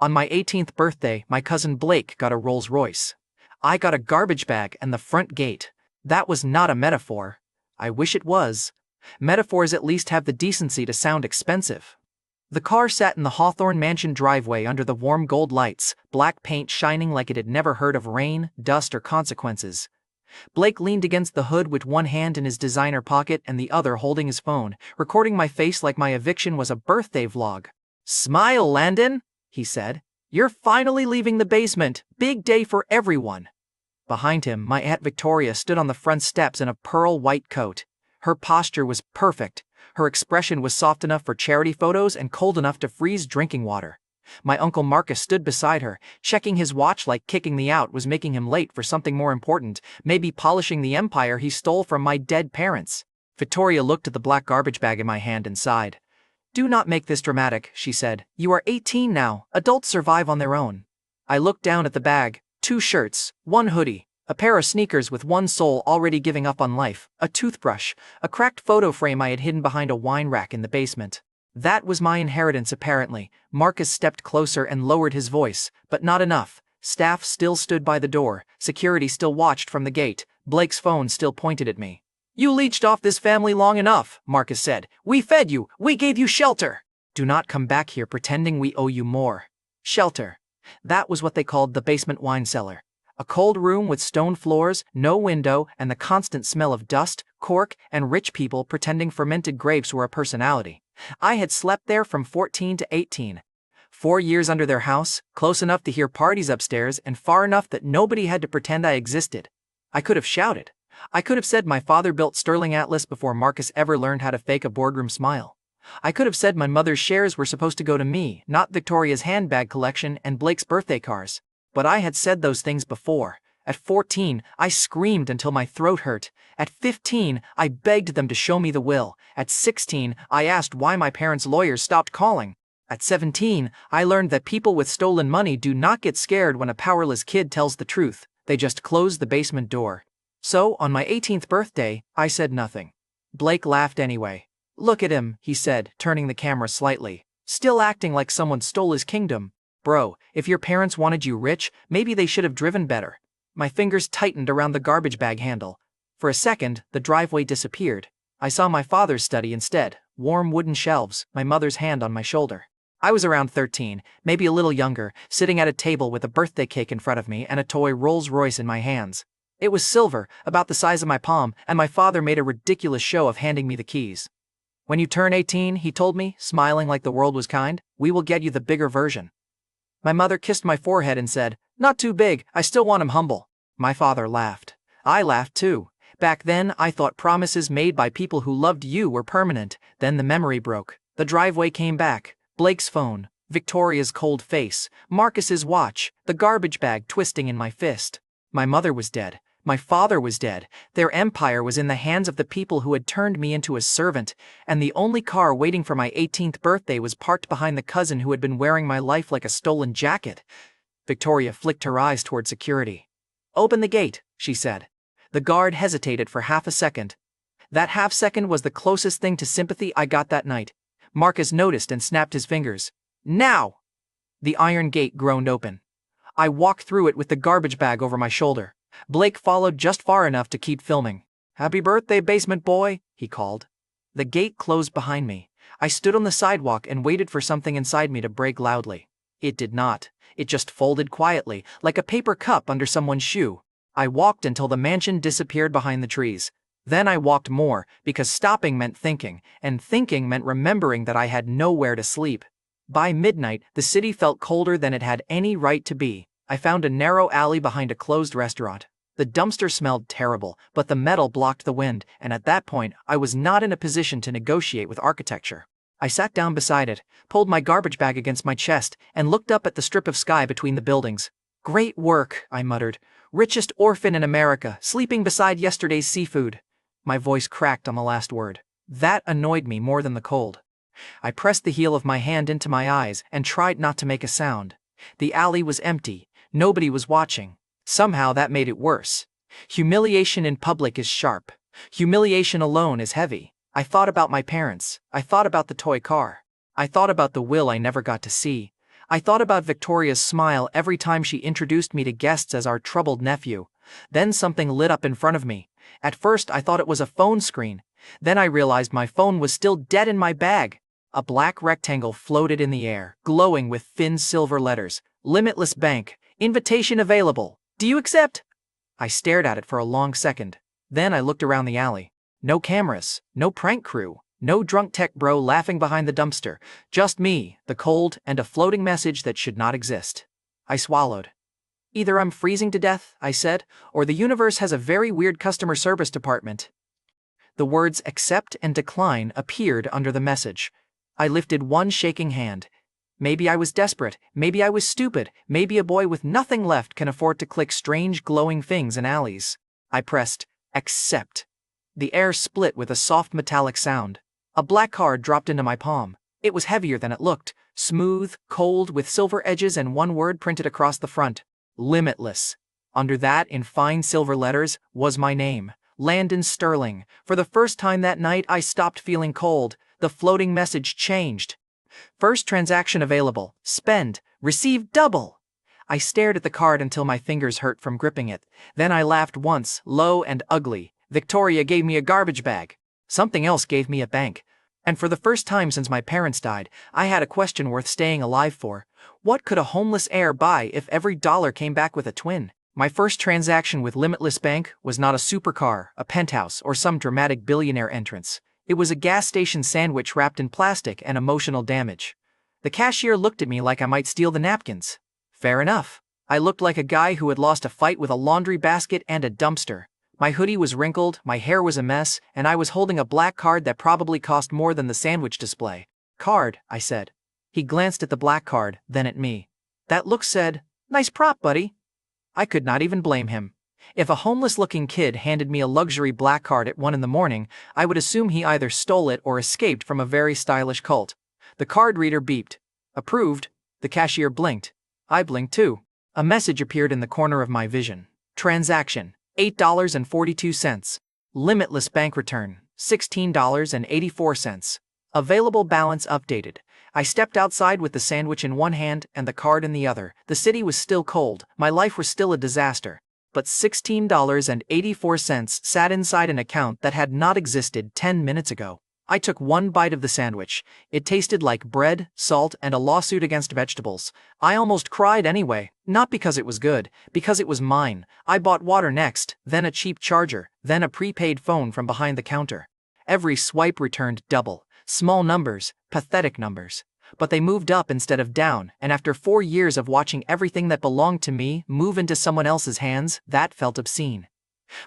On my 18th birthday, my cousin Blake got a Rolls-Royce. I got a garbage bag and the front gate. That was not a metaphor. I wish it was. Metaphors at least have the decency to sound expensive. The car sat in the Hawthorne Mansion driveway under the warm gold lights, black paint shining like it had never heard of rain, dust, or consequences. Blake leaned against the hood with one hand in his designer pocket and the other holding his phone, recording my face like my eviction was a birthday vlog. "Smile, Landon," he said. "You're finally leaving the basement. Big day for everyone." Behind him, my Aunt Victoria stood on the front steps in a pearl white coat. Her posture was perfect. Her expression was soft enough for charity photos and cold enough to freeze drinking water. My Uncle Marcus stood beside her, checking his watch like kicking me out was making him late for something more important, maybe polishing the empire he stole from my dead parents. Victoria looked at the black garbage bag in my hand and sighed. "Do not make this dramatic," she said. "You are 18 now. Adults survive on their own." I looked down at the bag. 2 shirts, 1 hoodie, a pair of sneakers with one sole already giving up on life, a toothbrush, a cracked photo frame I had hidden behind a wine rack in the basement. That was my inheritance apparently. Marcus stepped closer and lowered his voice, but not enough. Staff still stood by the door, security still watched from the gate, Blake's phone still pointed at me. "You leeched off this family long enough," Marcus said. "We fed you, we gave you shelter. Do not come back here pretending we owe you more." Shelter. That was what they called the basement wine cellar. A cold room with stone floors, no window, and the constant smell of dust, cork, and rich people pretending fermented grapes were a personality. I had slept there from 14 to 18. 4 years under their house, close enough to hear parties upstairs and far enough that nobody had to pretend I existed. I could have shouted. I could have said my father built Sterling Atlas before Marcus ever learned how to fake a boardroom smile. I could have said my mother's shares were supposed to go to me, not Victoria's handbag collection and Blake's birthday cars. But I had said those things before. At 14, I screamed until my throat hurt. At 15, I begged them to show me the will. At 16, I asked why my parents' lawyers stopped calling. At 17, I learned that people with stolen money do not get scared when a powerless kid tells the truth. They just close the basement door. So, on my 18th birthday, I said nothing. Blake laughed anyway. "Look at him," he said, turning the camera slightly. "Still acting like someone stole his kingdom. Bro, if your parents wanted you rich, maybe they should have driven better." My fingers tightened around the garbage bag handle. For a second, the driveway disappeared. I saw my father's study instead, warm wooden shelves, my mother's hand on my shoulder. I was around 13, maybe a little younger, sitting at a table with a birthday cake in front of me and a toy Rolls-Royce in my hands. It was silver, about the size of my palm, and my father made a ridiculous show of handing me the keys. "When you turn 18, he told me, smiling like the world was kind, "we will get you the bigger version." My mother kissed my forehead and said, "Not too big, I still want him humble." My father laughed. I laughed too. Back then, I thought promises made by people who loved you were permanent. Then the memory broke. The driveway came back. Blake's phone, Victoria's cold face, Marcus's watch, the garbage bag twisting in my fist. My mother was dead. My father was dead. Their empire was in the hands of the people who had turned me into a servant, and the only car waiting for my 18th birthday was parked behind the cousin who had been wearing my life like a stolen jacket. Victoria flicked her eyes toward security. "Open the gate," she said. The guard hesitated for half a second. That half second was the closest thing to sympathy I got that night. Marcus noticed and snapped his fingers. "Now!" The iron gate groaned open. I walked through it with the garbage bag over my shoulder. Blake followed just far enough to keep filming. "Happy birthday, basement boy," he called. The gate closed behind me. I stood on the sidewalk and waited for something inside me to break loudly. It did not. It just folded quietly, like a paper cup under someone's shoe. I walked until the mansion disappeared behind the trees. Then I walked more, because stopping meant thinking, and thinking meant remembering that I had nowhere to sleep. By midnight, the city felt colder than it had any right to be. I found a narrow alley behind a closed restaurant. The dumpster smelled terrible, but the metal blocked the wind, and at that point, I was not in a position to negotiate with architecture. I sat down beside it, pulled my garbage bag against my chest, and looked up at the strip of sky between the buildings. "Great work," I muttered. "Richest orphan in America, sleeping beside yesterday's seafood." My voice cracked on the last word. That annoyed me more than the cold. I pressed the heel of my hand into my eyes and tried not to make a sound. The alley was empty. Nobody was watching. Somehow that made it worse. Humiliation in public is sharp. Humiliation alone is heavy. I thought about my parents. I thought about the toy car. I thought about the will I never got to see. I thought about Victoria's smile every time she introduced me to guests as our troubled nephew. Then something lit up in front of me. At first I thought it was a phone screen. Then I realized my phone was still dead in my bag. A black rectangle floated in the air, glowing with thin silver letters. Limitless Bank. Invitation available. Do you accept? I stared at it for a long second. Then I looked around the alley. No cameras, no prank crew, no drunk tech bro laughing behind the dumpster. Just me, the cold, and a floating message that should not exist. I swallowed. Either I'm freezing to death, I said, or the universe has a very weird customer service department. The words accept and decline appeared under the message. I lifted one shaking hand. Maybe I was desperate, maybe I was stupid, maybe a boy with nothing left can afford to click strange glowing things in alleys. I pressed accept. The air split with a soft metallic sound. A black card dropped into my palm. It was heavier than it looked, smooth, cold, with silver edges and one word printed across the front. Limitless. Under that, in fine silver letters, was my name, Landon Sterling. For the first time that night, I stopped feeling cold. The floating message changed. First transaction available. Spend. Receive double. I stared at the card until my fingers hurt from gripping it. Then I laughed once, low and ugly. Victoria gave me a garbage bag. Something else gave me a bank. And for the first time since my parents died, I had a question worth staying alive for. What could a homeless heir buy if every dollar came back with a twin? My first transaction with Limitless Bank was not a supercar, a penthouse, or some dramatic billionaire entrance. It was a gas station sandwich wrapped in plastic and emotional damage. The cashier looked at me like I might steal the napkins. Fair enough. I looked like a guy who had lost a fight with a laundry basket and a dumpster. My hoodie was wrinkled, my hair was a mess, and I was holding a black card that probably cost more than the sandwich display. Card, I said. He glanced at the black card, then at me. That look said, nice prop, buddy. I could not even blame him. If a homeless-looking kid handed me a luxury black card at 1 in the morning, I would assume he either stole it or escaped from a very stylish cult. The card reader beeped. Approved. The cashier blinked. I blinked too. A message appeared in the corner of my vision. Transaction. $8.42. Limitless bank return. $16.84. Available balance updated. I stepped outside with the sandwich in one hand and the card in the other. The city was still cold. My life was still a disaster. But $16.84 sat inside an account that had not existed 10 minutes ago. I took one bite of the sandwich. It tasted like bread, salt, and a lawsuit against vegetables. I almost cried anyway, not because it was good, because it was mine. I bought water next, then a cheap charger, then a prepaid phone from behind the counter. Every swipe returned double. Small numbers, pathetic numbers. But they moved up instead of down, and after 4 years of watching everything that belonged to me move into someone else's hands, that felt obscene.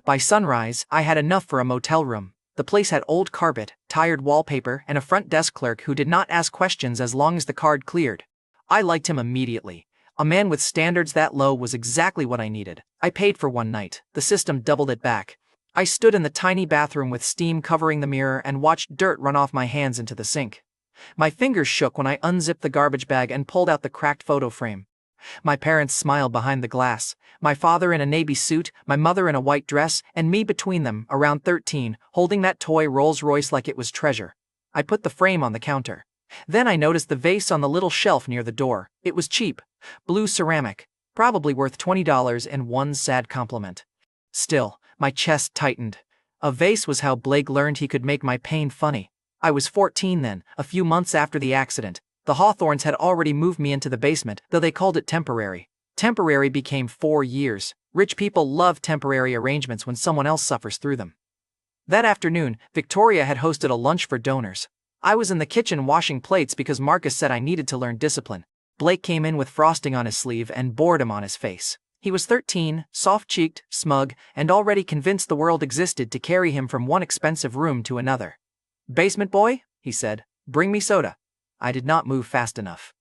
By sunrise, I had enough for a motel room. The place had old carpet, tired wallpaper, and a front desk clerk who did not ask questions as long as the card cleared. I liked him immediately. A man with standards that low was exactly what I needed. I paid for one night. The system doubled it back. I stood in the tiny bathroom with steam covering the mirror and watched dirt run off my hands into the sink. My fingers shook when I unzipped the garbage bag and pulled out the cracked photo frame. My parents smiled behind the glass. My father in a navy suit, my mother in a white dress, and me between them, around 13, holding that toy Rolls-Royce like it was treasure. I put the frame on the counter. Then I noticed the vase on the little shelf near the door. It was cheap. Blue ceramic. Probably worth $20 and one sad compliment. Still, my chest tightened. A vase was how Blake learned he could make my pain funny. I was 14 then, a few months after the accident. The Hawthorns had already moved me into the basement, though they called it temporary. Temporary became 4 years. Rich people love temporary arrangements when someone else suffers through them. That afternoon, Victoria had hosted a lunch for donors. I was in the kitchen washing plates because Marcus said I needed to learn discipline. Blake came in with frosting on his sleeve and boredom on his face. He was 13, soft-cheeked, smug, and already convinced the world existed to carry him from one expensive room to another. "Basement boy," he said, "bring me soda." I did not move fast enough.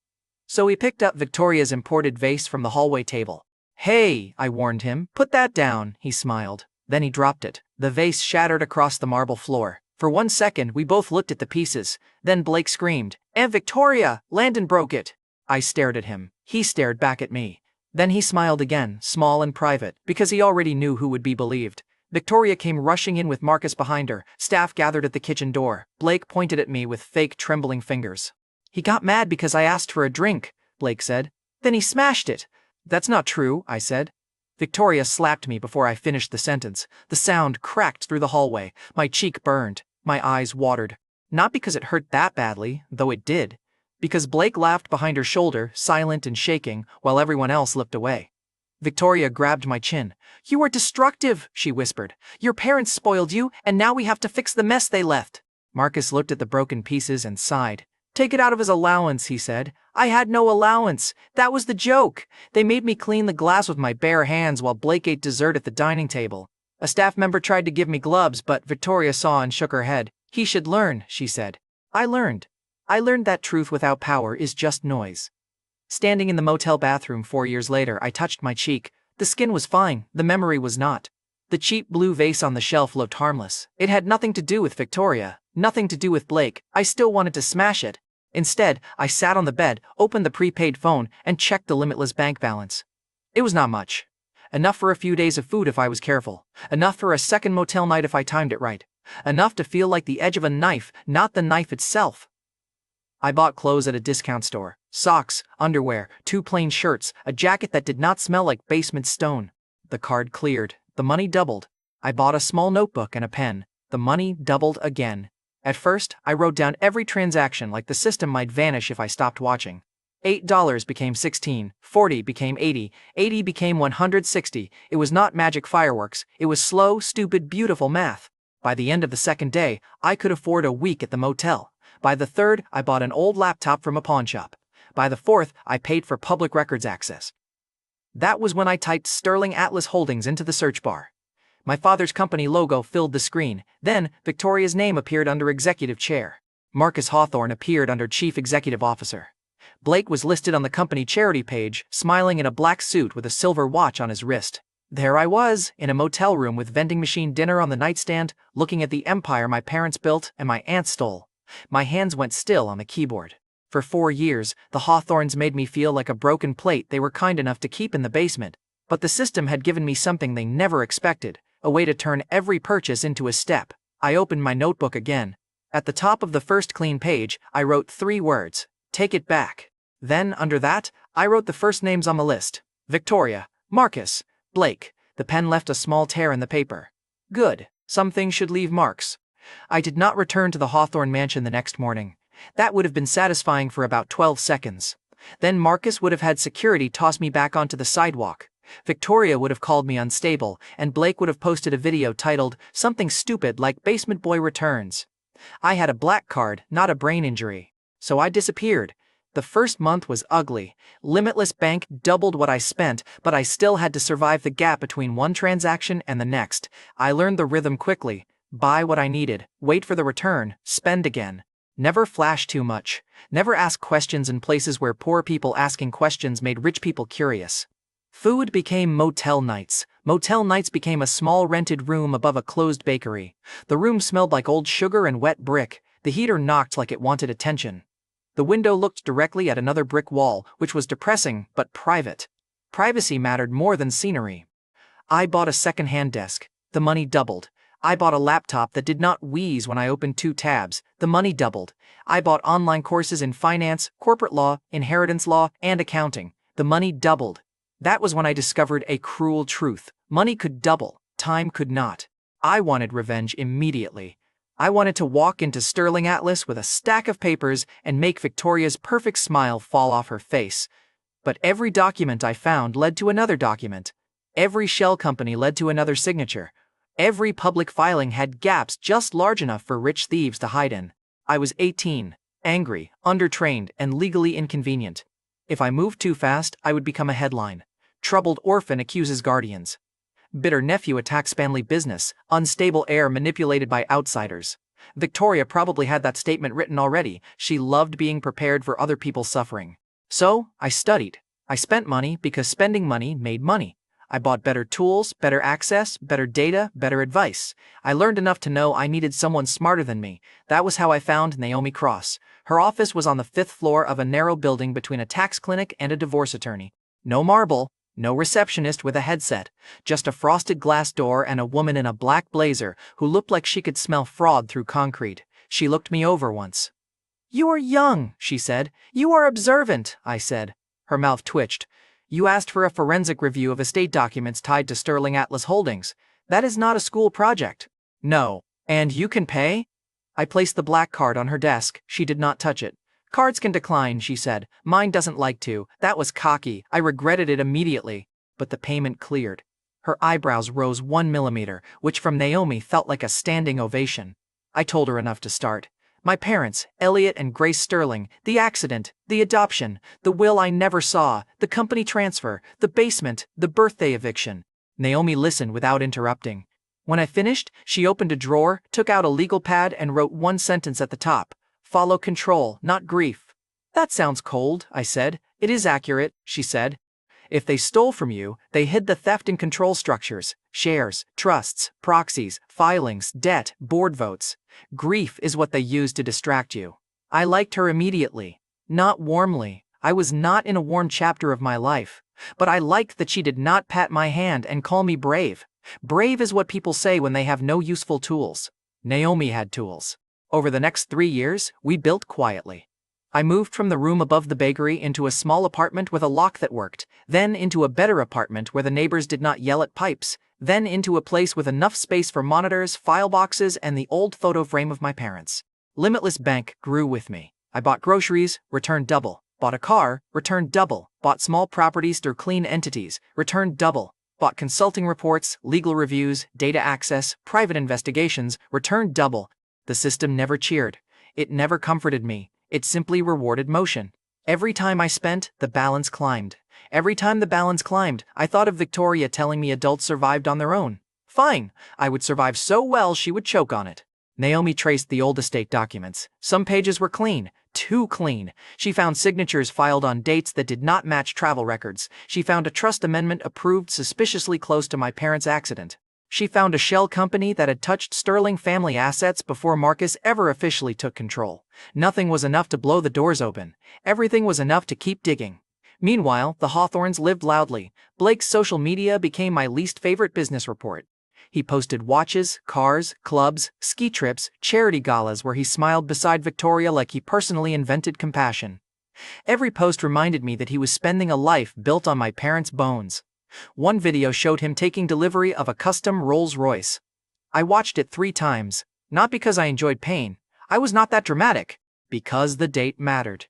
So he picked up Victoria's imported vase from the hallway table. "Hey," I warned him, "put that down." He smiled. Then he dropped it. The vase shattered across the marble floor. For 1 second, we both looked at the pieces. Then Blake screamed, "Aunt Victoria, Landon broke it." I stared at him. He stared back at me. Then he smiled again, small and private, because he already knew who would be believed. Victoria came rushing in with Marcus behind her. Staff gathered at the kitchen door. Blake pointed at me with fake trembling fingers. "He got mad because I asked for a drink." Blake said. Then he smashed it. That's not true, I said. Victoria slapped me before I finished the sentence. The sound cracked through the hallway. My cheek burned. My eyes watered. Not because it hurt that badly, though it did. Because Blake laughed behind her shoulder, silent and shaking, while everyone else looked away. Victoria grabbed my chin. You are destructive, she whispered. Your parents spoiled you, and now we have to fix the mess they left. Marcus looked at the broken pieces and sighed. Take it out of his allowance, he said. I had no allowance. That was the joke. They made me clean the glass with my bare hands while Blake ate dessert at the dining table. A staff member tried to give me gloves, but Victoria saw and shook her head. He should learn, she said. I learned. I learned that truth without power is just noise. Standing in the motel bathroom 4 years later, I touched my cheek. The skin was fine, the memory was not. The cheap blue vase on the shelf looked harmless. It had nothing to do with Victoria, nothing to do with Blake. I still wanted to smash it. Instead, I sat on the bed, opened the prepaid phone, and checked the limitless bank balance. It was not much. Enough for a few days of food if I was careful. Enough for a second motel night if I timed it right. Enough to feel like the edge of a knife, not the knife itself. I bought clothes at a discount store. Socks, underwear, 2 plain shirts, a jacket that did not smell like basement stone. The card cleared. The money doubled. I bought a small notebook and a pen. The money doubled again. At first, I wrote down every transaction like the system might vanish if I stopped watching. $8 became 16, 40 became 80, 80 became 160. It was not magic fireworks, it was slow, stupid, beautiful math. By the end of the second day, I could afford a week at the motel. By the third, I bought an old laptop from a pawn shop. By the fourth, I paid for public records access. That was when I typed Sterling Atlas Holdings into the search bar. My father's company logo filled the screen. Then, Victoria's name appeared under Executive Chair. Marcus Hawthorne appeared under Chief Executive Officer. Blake was listed on the company charity page, smiling in a black suit with a silver watch on his wrist. There I was, in a motel room with vending machine dinner on the nightstand, looking at the empire my parents built and my aunt stole. My hands went still on the keyboard. For 4 years, the Hawthorns made me feel like a broken plate they were kind enough to keep in the basement. But the system had given me something they never expected, a way to turn every purchase into a step. I opened my notebook again. At the top of the first clean page, I wrote 3 words. Take it back. Then, under that, I wrote the first names on the list. Victoria, Marcus, Blake. The pen left a small tear in the paper. Good. Some things should leave marks. I did not return to the Hawthorne mansion the next morning. That would have been satisfying for about 12 seconds. Then Marcus would have had security toss me back onto the sidewalk. Victoria would have called me unstable, and Blake would have posted a video titled, something stupid like Basement Boy Returns. I had a black card, not a brain injury. So I disappeared. The first month was ugly. Limitless Bank doubled what I spent, but I still had to survive the gap between one transaction and the next. I learned the rhythm quickly. Buy what I needed, wait for the return, spend again. Never flash too much. Never ask questions in places where poor people asking questions made rich people curious. Food became motel nights. Motel nights became a small rented room above a closed bakery. The room smelled like old sugar and wet brick. The heater knocked like it wanted attention. The window looked directly at another brick wall, which was depressing, but private. Privacy mattered more than scenery. I bought a second-hand desk. The money doubled. I bought a laptop that did not wheeze when I opened 2 tabs. The money doubled. I bought online courses in finance, corporate law, inheritance law, and accounting. The money doubled. That was when I discovered a cruel truth. Money could double, time could not. I wanted revenge immediately. I wanted to walk into Sterling Atlas with a stack of papers and make Victoria's perfect smile fall off her face. But every document I found led to another document. Every shell company led to another signature. Every public filing had gaps just large enough for rich thieves to hide in. I was 18, angry, undertrained, and legally inconvenient. If I moved too fast, I would become a headline. Troubled orphan accuses guardians. Bitter nephew attacks family business. Unstable heir manipulated by outsiders. Victoria probably had that statement written already. She loved being prepared for other people's suffering. So, I studied. I spent money because spending money made money. I bought better tools, better access, better data, better advice. I learned enough to know I needed someone smarter than me. That was how I found Naomi Cross. Her office was on the 5th floor of a narrow building between a tax clinic and a divorce attorney. No marble, no receptionist with a headset, just a frosted glass door and a woman in a black blazer who looked like she could smell fraud through concrete. She looked me over once. "You are young," she said. "You are observant," I said. Her mouth twitched. You asked for a forensic review of estate documents tied to Sterling Atlas Holdings. That is not a school project. No. And you can pay? I placed the black card on her desk. She did not touch it. Cards can decline, she said. Mine doesn't like to. That was cocky. I regretted it immediately. But the payment cleared. Her eyebrows rose 1 millimeter, which from Naomi felt like a standing ovation. I told her enough to start. My parents, Elliot and Grace Sterling, the accident, the adoption, the will I never saw, the company transfer, the basement, the birthday eviction. Naomi listened without interrupting. When I finished, she opened a drawer, took out a legal pad and wrote one sentence at the top. Follow control, not grief. That sounds cold, I said. It is accurate, she said. If they stole from you, they hid the theft in control structures, shares, trusts, proxies, filings, debt, board votes. Grief is what they use to distract you. I liked her immediately. Not warmly. I was not in a warm chapter of my life. But I liked that she did not pat my hand and call me brave. Brave is what people say when they have no useful tools. Naomi had tools. Over the next 3 years, we built quietly. I moved from the room above the bakery into a small apartment with a lock that worked, then into a better apartment where the neighbors did not yell at pipes, then into a place with enough space for monitors, file boxes, and the old photo frame of my parents. Limitless Bank grew with me. I bought groceries, returned double. Bought a car, returned double. Bought small properties through clean entities, returned double. Bought consulting reports, legal reviews, data access, private investigations, returned double. The system never cheered. It never comforted me. It simply rewarded motion. Every time I spent, the balance climbed. Every time the balance climbed, I thought of Victoria telling me adults survived on their own. Fine, I would survive so well she would choke on it. Naomi traced the old estate documents. Some pages were clean, too clean. She found signatures filed on dates that did not match travel records. She found a trust amendment approved suspiciously close to my parents' accident. She found a shell company that had touched Sterling family assets before Marcus ever officially took control. Nothing was enough to blow the doors open. Everything was enough to keep digging. Meanwhile, the Hawthorns lived loudly. Blake's social media became my least favorite business report. He posted watches, cars, clubs, ski trips, charity galas where he smiled beside Victoria like he personally invented compassion. Every post reminded me that he was spending a life built on my parents' bones. One video showed him taking delivery of a custom Rolls-Royce. I watched it 3 times, not because I enjoyed pain. I was not that dramatic. Because the date mattered.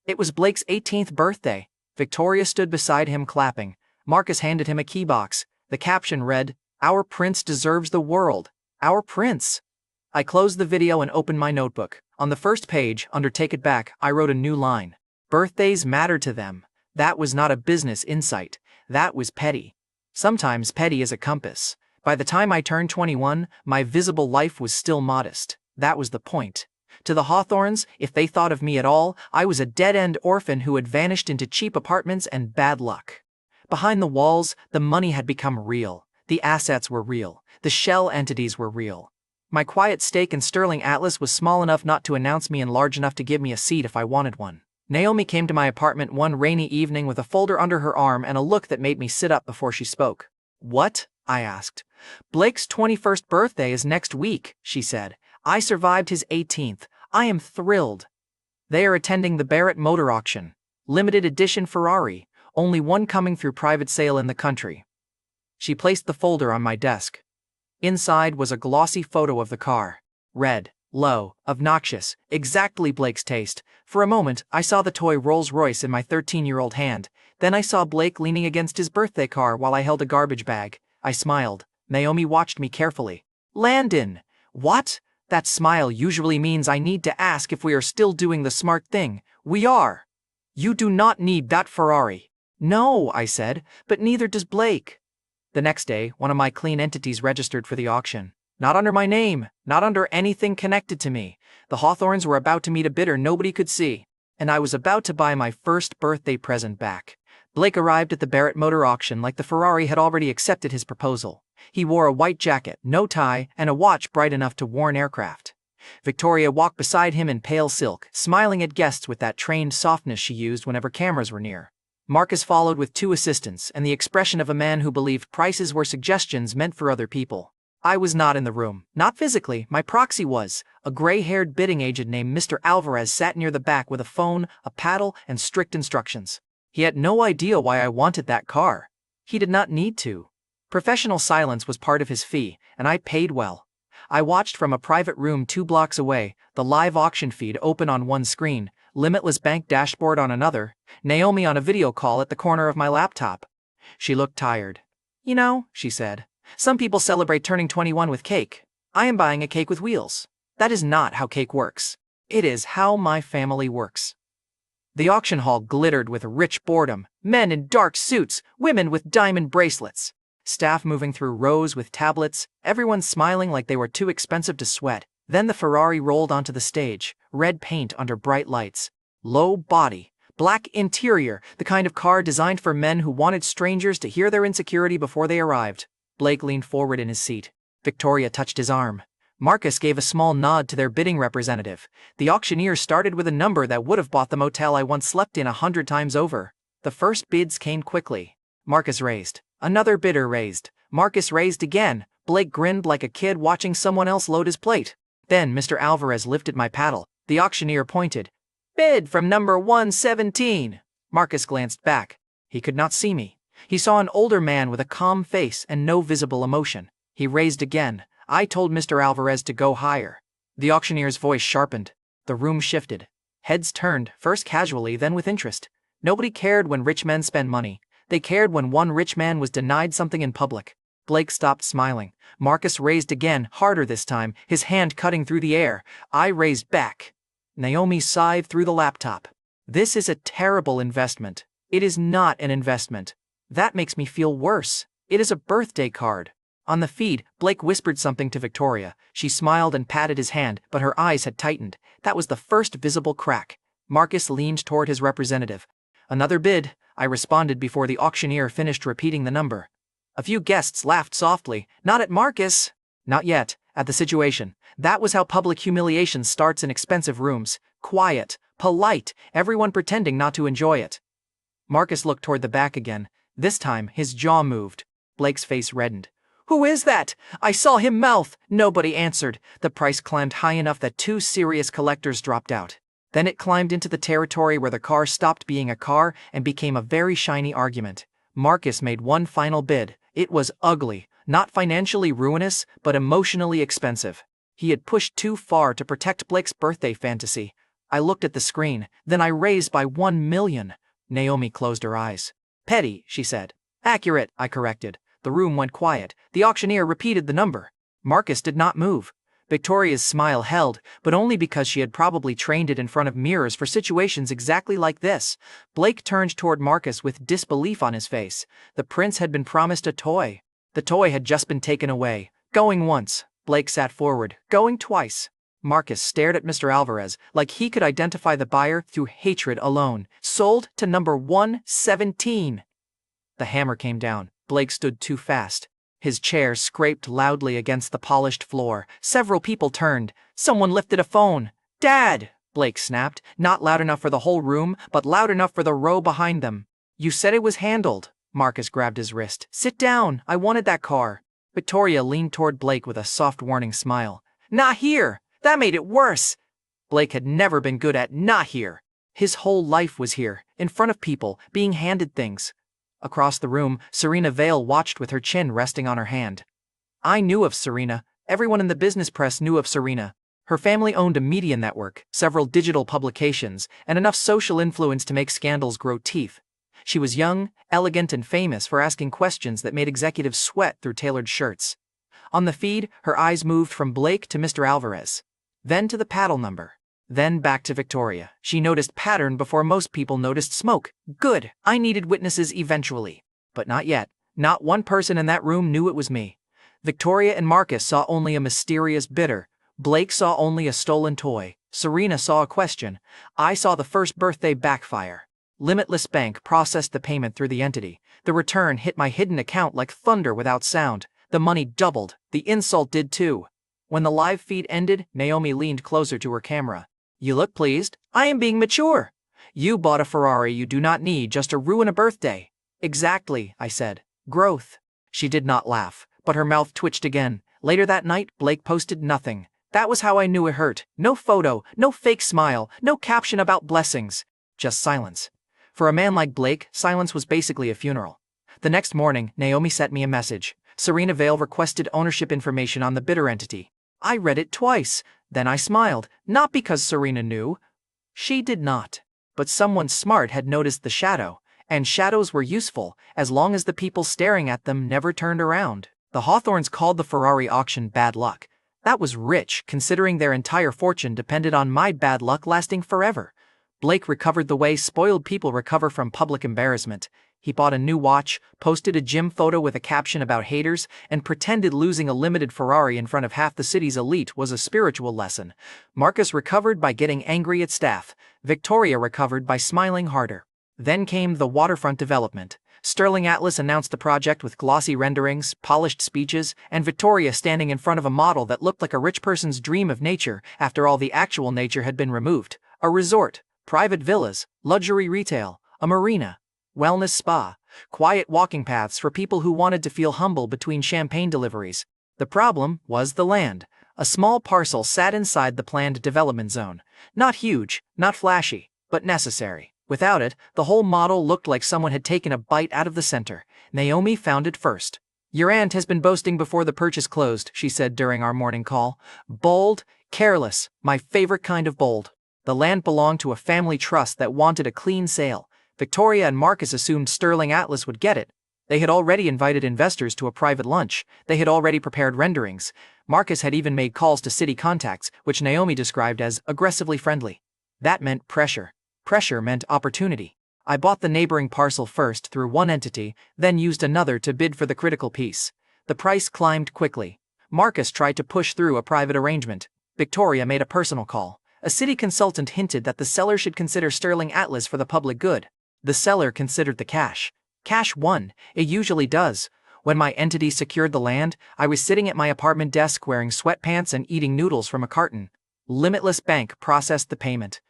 It was Blake's 18th birthday. Victoria stood beside him clapping. Marcus handed him a key box. The caption read, "Our prince deserves the world. Our prince." I closed the video and opened my notebook. On the first page, under Take It Back, I wrote a new line. Birthdays matter to them. That was not a business insight. That was petty. Sometimes petty is a compass. By the time I turned 21, my visible life was still modest. That was the point. To the Hawthorns, if they thought of me at all, I was a dead-end orphan who had vanished into cheap apartments and bad luck. Behind the walls, the money had become real. The assets were real. The shell entities were real. My quiet stake in Sterling Atlas was small enough not to announce me and large enough to give me a seat if I wanted one. Naomi came to my apartment one rainy evening with a folder under her arm and a look that made me sit up before she spoke. "What?" I asked. "Blake's 21st birthday is next week," she said. "I survived his 18th. I am thrilled. They are attending the Barrett Motor Auction. Limited edition Ferrari. Only one coming through private sale in the country." She placed the folder on my desk. Inside was a glossy photo of the car. Red, low, obnoxious, exactly Blake's taste. For a moment, I saw the toy Rolls-Royce in my 13-year-old hand. Then I saw Blake leaning against his birthday car while I held a garbage bag. I smiled. Naomi watched me carefully. "Landon!" "What?" That smile usually means I need to ask if we are still doing the smart thing. "We are." "You do not need that Ferrari." "No," I said, "but neither does Blake." The next day, one of my clean entities registered for the auction. Not under my name, not under anything connected to me. The Hawthorns were about to meet a bidder nobody could see. And I was about to buy my first birthday present back. Blake arrived at the Barrett Motor Auction like the Ferrari had already accepted his proposal. He wore a white jacket, no tie, and a watch bright enough to warn aircraft. Victoria walked beside him in pale silk, smiling at guests with that trained softness she used whenever cameras were near. Marcus followed with 2 assistants and the expression of a man who believed prices were suggestions meant for other people. I was not in the room. Not physically, my proxy was. A gray-haired bidding agent named Mr. Alvarez sat near the back with a phone, a paddle, and strict instructions. He had no idea why I wanted that car. He did not need to. Professional silence was part of his fee, and I paid well. I watched from a private room 2 blocks away, the live auction feed open on one screen, Limitless Bank dashboard on another, Naomi on a video call at the corner of my laptop. She looked tired. You know, she said, some people celebrate turning 21 with cake. I am buying a cake with wheels. That is not how cake works. It is how my family works. The auction hall glittered with rich boredom, men in dark suits, women with diamond bracelets. Staff moving through rows with tablets, everyone smiling like they were too expensive to sweat. Then the Ferrari rolled onto the stage, red paint under bright lights. Low body, black interior, the kind of car designed for men who wanted strangers to hear their insecurity before they arrived. Blake leaned forward in his seat. Victoria touched his arm. Marcus gave a small nod to their bidding representative. The auctioneer started with a number that would have bought the motel I once slept in 100 times over. The first bids came quickly. Marcus raised. Another bidder raised. Marcus raised again. Blake grinned like a kid watching someone else load his plate. Then Mr. Alvarez lifted my paddle. The auctioneer pointed. Bid from number 117. Marcus glanced back. He could not see me. He saw an older man with a calm face and no visible emotion. He raised again. I told Mr. Alvarez to go higher. The auctioneer's voice sharpened. The room shifted. Heads turned, first casually, then with interest. Nobody cared when rich men spent money. They cared when one rich man was denied something in public. Blake stopped smiling. Marcus raised again, harder this time, his hand cutting through the air. I raised back. Naomi sighed through the laptop. This is a terrible investment. It is not an investment. That makes me feel worse. It is a birthday card. On the feed, Blake whispered something to Victoria. She smiled and patted his hand, but her eyes had tightened. That was the first visible crack. Marcus leaned toward his representative. Another bid, I responded before the auctioneer finished repeating the number. A few guests laughed softly. Not at Marcus. Not yet. At the situation. That was how public humiliation starts in expensive rooms. Quiet, polite, everyone pretending not to enjoy it. Marcus looked toward the back again. This time, his jaw moved. Blake's face reddened. Who is that? I saw him mouth. Nobody answered. The price climbed high enough that 2 serious collectors dropped out. Then it climbed into the territory where the car stopped being a car and became a very shiny argument. Marcus made one final bid. It was ugly, not financially ruinous, but emotionally expensive. He had pushed too far to protect Blake's birthday fantasy. I looked at the screen, then I raised by 1 million. Naomi closed her eyes. Petty, she said. Accurate, I corrected. The room went quiet. The auctioneer repeated the number. Marcus did not move. Victoria's smile held, but only because she had probably trained it in front of mirrors for situations exactly like this. Blake turned toward Marcus with disbelief on his face. The prince had been promised a toy. The toy had just been taken away. Going once. Blake sat forward. Going twice. Marcus stared at Mr. Alvarez like he could identify the buyer through hatred alone. Sold to number 117. The hammer came down. Blake stood too fast. His chair scraped loudly against the polished floor. Several people turned. Someone lifted a phone. Dad! Blake snapped, not loud enough for the whole room, but loud enough for the row behind them. You said it was handled. Marcus grabbed his wrist. Sit down. I wanted that car. Victoria leaned toward Blake with a soft warning smile. Not here. That made it worse. Blake had never been good at not here. His whole life was here, in front of people, being handed things. Across the room, Serena Vale watched with her chin resting on her hand. I knew of Serena. Everyone in the business press knew of Serena. Her family owned a media network, several digital publications, and enough social influence to make scandals grow teeth. She was young, elegant, and famous for asking questions that made executives sweat through tailored shirts. On the feed, her eyes moved from Blake to Mr. Alvarez. Then to the paddle number. Then back to Victoria. She noticed pattern before most people noticed smoke. Good. I needed witnesses eventually. But not yet. Not one person in that room knew it was me. Victoria and Marcus saw only a mysterious bidder. Blake saw only a stolen toy. Serena saw a question. I saw the first birthday backfire. Limitless Bank processed the payment through the entity. The return hit my hidden account like thunder without sound. The money doubled. The insult did too. When the live feed ended, Naomi leaned closer to her camera. You look pleased. I am being mature. You bought a Ferrari you do not need just to ruin a birthday. Exactly, I said. Growth. She did not laugh, but her mouth twitched again. Later that night, Blake posted nothing. That was how I knew it hurt. No photo, no fake smile, no caption about blessings. Just silence. For a man like Blake, silence was basically a funeral. The next morning, Naomi sent me a message. Serena Vale requested ownership information on the bidder entity. I read it twice, then I smiled, not because Serena knew. She did not. But someone smart had noticed the shadow, and shadows were useful, as long as the people staring at them never turned around. The Hawthorns called the Ferrari auction bad luck. That was rich, considering their entire fortune depended on my bad luck lasting forever. Blake recovered the way spoiled people recover from public embarrassment. He bought a new watch, posted a gym photo with a caption about haters, and pretended losing a limited Ferrari in front of half the city's elite was a spiritual lesson. Marcus recovered by getting angry at staff. Victoria recovered by smiling harder. Then came the waterfront development. Sterling Atlas announced the project with glossy renderings, polished speeches, and Victoria standing in front of a model that looked like a rich person's dream of nature after all the actual nature had been removed. A resort, private villas, luxury retail, a marina, wellness spa, quiet walking paths for people who wanted to feel humble between champagne deliveries. The problem was the land. A small parcel sat inside the planned development zone. Not huge, not flashy, but necessary. Without it, the whole model looked like someone had taken a bite out of the center. Naomi found it first. "Your aunt has been boasting before the purchase closed," she said during our morning call. "Bold, careless, my favorite kind of bold." The land belonged to a family trust that wanted a clean sale. Victoria and Marcus assumed Sterling Atlas would get it. They had already invited investors to a private lunch. They had already prepared renderings. Marcus had even made calls to city contacts, which Naomi described as aggressively friendly. That meant pressure. Pressure meant opportunity. I bought the neighboring parcel first through one entity, then used another to bid for the critical piece. The price climbed quickly. Marcus tried to push through a private arrangement. Victoria made a personal call. A city consultant hinted that the seller should consider Sterling Atlas for the public good. The seller considered the cash. Cash won. It usually does. When my entity secured the land, I was sitting at my apartment desk wearing sweatpants and eating noodles from a carton. Limitless Bank processed the payment.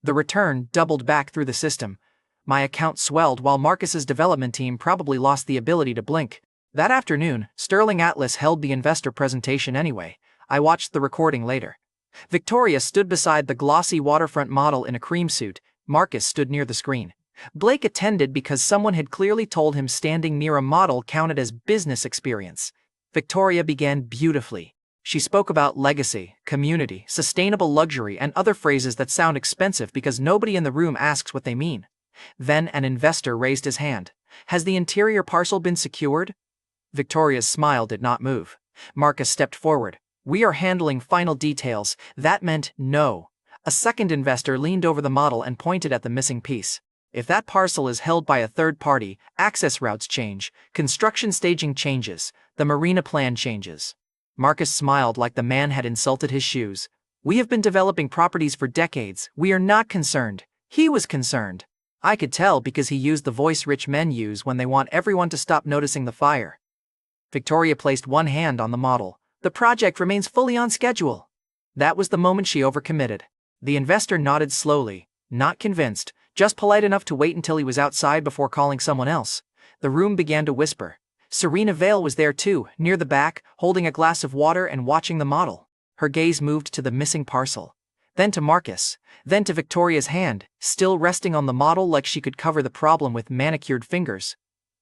The return doubled back through the system. My account swelled while Marcus's development team probably lost the ability to blink. That afternoon, Sterling Atlas held the investor presentation anyway. I watched the recording later. Victoria stood beside the glossy waterfront model in a cream suit. Marcus stood near the screen. Blake attended because someone had clearly told him standing near a model counted as business experience. Victoria began beautifully. She spoke about legacy, community, sustainable luxury, and other phrases that sound expensive because nobody in the room asks what they mean. Then an investor raised his hand. "Has the interior parcel been secured?" Victoria's smile did not move. Marcus stepped forward. "We are handling final details." That meant no. A second investor leaned over the model and pointed at the missing piece. "If that parcel is held by a third party, access routes change, construction staging changes, the marina plan changes." Marcus smiled like the man had insulted his shoes. "We have been developing properties for decades. We are not concerned." He was concerned. I could tell because he used the voice rich men use when they want everyone to stop noticing the fire. Victoria placed one hand on the model. "The project remains fully on schedule." That was the moment she overcommitted. The investor nodded slowly, not convinced, just polite enough to wait until he was outside before calling someone else. The room began to whisper. Serena Vale was there too, near the back, holding a glass of water and watching the model. Her gaze moved to the missing parcel. Then to Marcus. Then to Victoria's hand, still resting on the model like she could cover the problem with manicured fingers.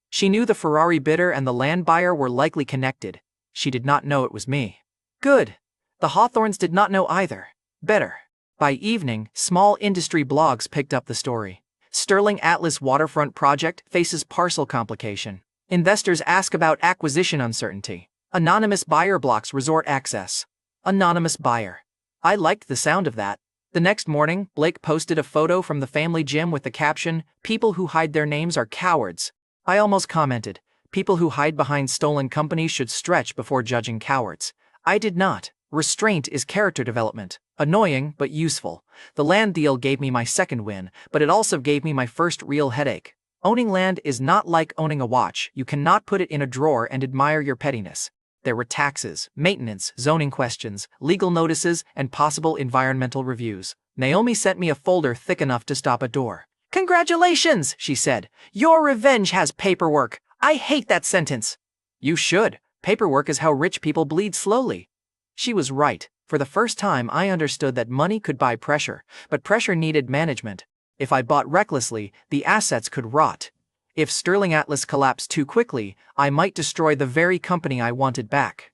She knew the Ferrari bidder and the land buyer were likely connected. She did not know it was me. Good. The Hawthorns did not know either. Better. By evening, small industry blogs picked up the story. Sterling Atlas waterfront project faces parcel complication. Investors ask about acquisition uncertainty. Anonymous buyer blocks resort access. Anonymous buyer. I liked the sound of that. The next morning, Blake posted a photo from the family gym with the caption, "People who hide their names are cowards." I almost commented, "People who hide behind stolen companies should stretch before judging cowards." I did not. Restraint is character development. Annoying, but useful. The land deal gave me my second win, but it also gave me my first real headache. Owning land is not like owning a watch. You cannot put it in a drawer and admire your pettiness. There were taxes, maintenance, zoning questions, legal notices, and possible environmental reviews. Naomi sent me a folder thick enough to stop a door. "Congratulations," she said. "Your revenge has paperwork. I hate that sentence." "You should. Paperwork is how rich people bleed slowly." She was right. For the first time I understood that money could buy pressure, but pressure needed management. If I bought recklessly, the assets could rot. If Sterling Atlas collapsed too quickly, I might destroy the very company I wanted back.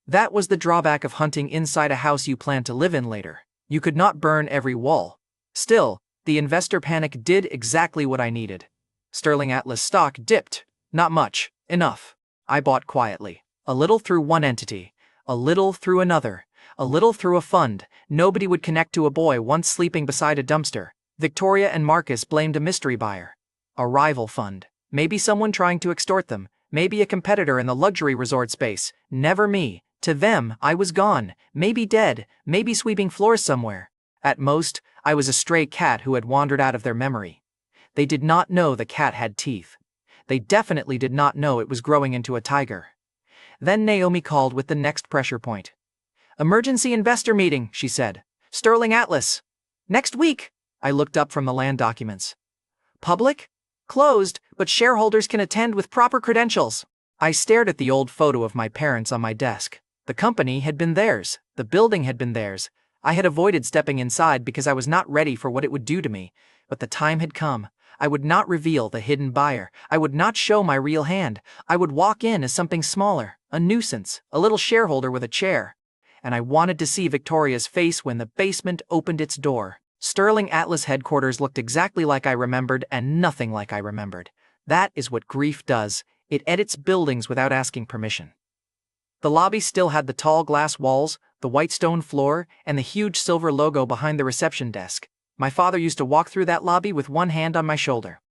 That was the drawback of hunting inside a house you plan to live in later. You could not burn every wall. Still, the investor panic did exactly what I needed. Sterling Atlas stock dipped. Not much. Enough. I bought quietly. A little through one entity. A little through another. A little through a fund. Nobody would connect to a boy once sleeping beside a dumpster. Victoria and Marcus blamed a mystery buyer. A rival fund. Maybe someone trying to extort them. Maybe a competitor in the luxury resort space. Never me. To them, I was gone. Maybe dead. Maybe sweeping floors somewhere. At most, I was a stray cat who had wandered out of their memory. They did not know the cat had teeth. They definitely did not know it was growing into a tiger. Then Naomi called with the next pressure point. "Emergency investor meeting," she said. "Sterling Atlas. Next week." I looked up from the land documents. "Public? Closed, but shareholders can attend with proper credentials." I stared at the old photo of my parents on my desk. The company had been theirs. The building had been theirs. I had avoided stepping inside because I was not ready for what it would do to me. But the time had come. I would not reveal the hidden buyer. I would not show my real hand. I would walk in as something smaller, a nuisance, a little shareholder with a chair. And I wanted to see Victoria's face when the basement opened its door. Sterling Atlas headquarters looked exactly like I remembered and nothing like I remembered. That is what grief does. It edits buildings without asking permission. The lobby still had the tall glass walls, the white stone floor, and the huge silver logo behind the reception desk. My father used to walk through that lobby with one hand on my shoulder.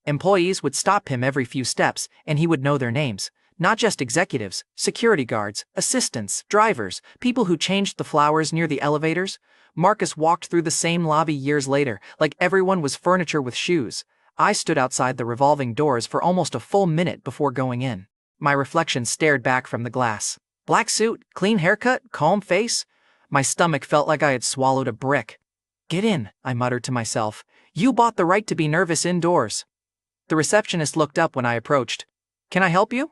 Employees would stop him every few steps, and he would know their names. Not just executives, security guards, assistants, drivers, people who changed the flowers near the elevators. Marcus walked through the same lobby years later, like everyone was furniture with shoes. I stood outside the revolving doors for almost a full minute before going in. My reflection stared back from the glass. Black suit, clean haircut, calm face. My stomach felt like I had swallowed a brick. "Get in," I muttered to myself. "You bought the right to be nervous indoors." The receptionist looked up when I approached. "Can I help you?"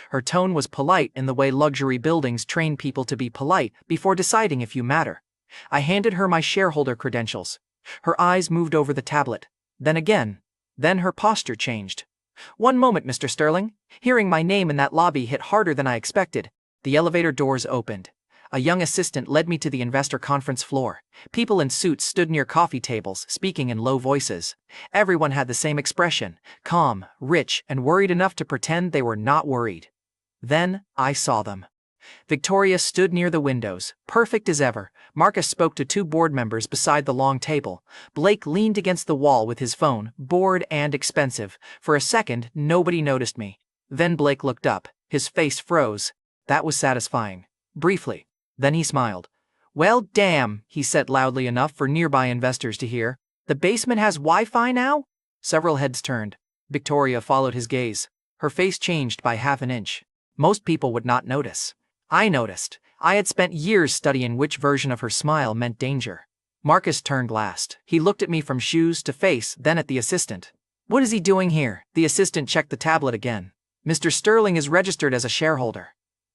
Her tone was polite in the way luxury buildings train people to be polite before deciding if you matter. I handed her my shareholder credentials. Her eyes moved over the tablet. Then again. Then her posture changed. "One moment, Mr. Sterling." Hearing my name in that lobby hit harder than I expected. The elevator doors opened. A young assistant led me to the investor conference floor. People in suits stood near coffee tables, speaking in low voices. Everyone had the same expression, calm, rich, and worried enough to pretend they were not worried. Then, I saw them. Victoria stood near the windows, perfect as ever. Marcus spoke to two board members beside the long table. Blake leaned against the wall with his phone, bored and expensive. For a second, nobody noticed me. Then Blake looked up. His face froze. That was satisfying. Briefly. Then he smiled. "Well, damn," he said loudly enough for nearby investors to hear. "The basement has Wi-Fi now?" Several heads turned. Victoria followed his gaze. Her face changed by half an inch. Most people would not notice. I noticed. I had spent years studying which version of her smile meant danger. Marcus turned last. He looked at me from shoes to face, then at the assistant. "What is he doing here?" The assistant checked the tablet again. "Mr. Sterling is registered as a shareholder."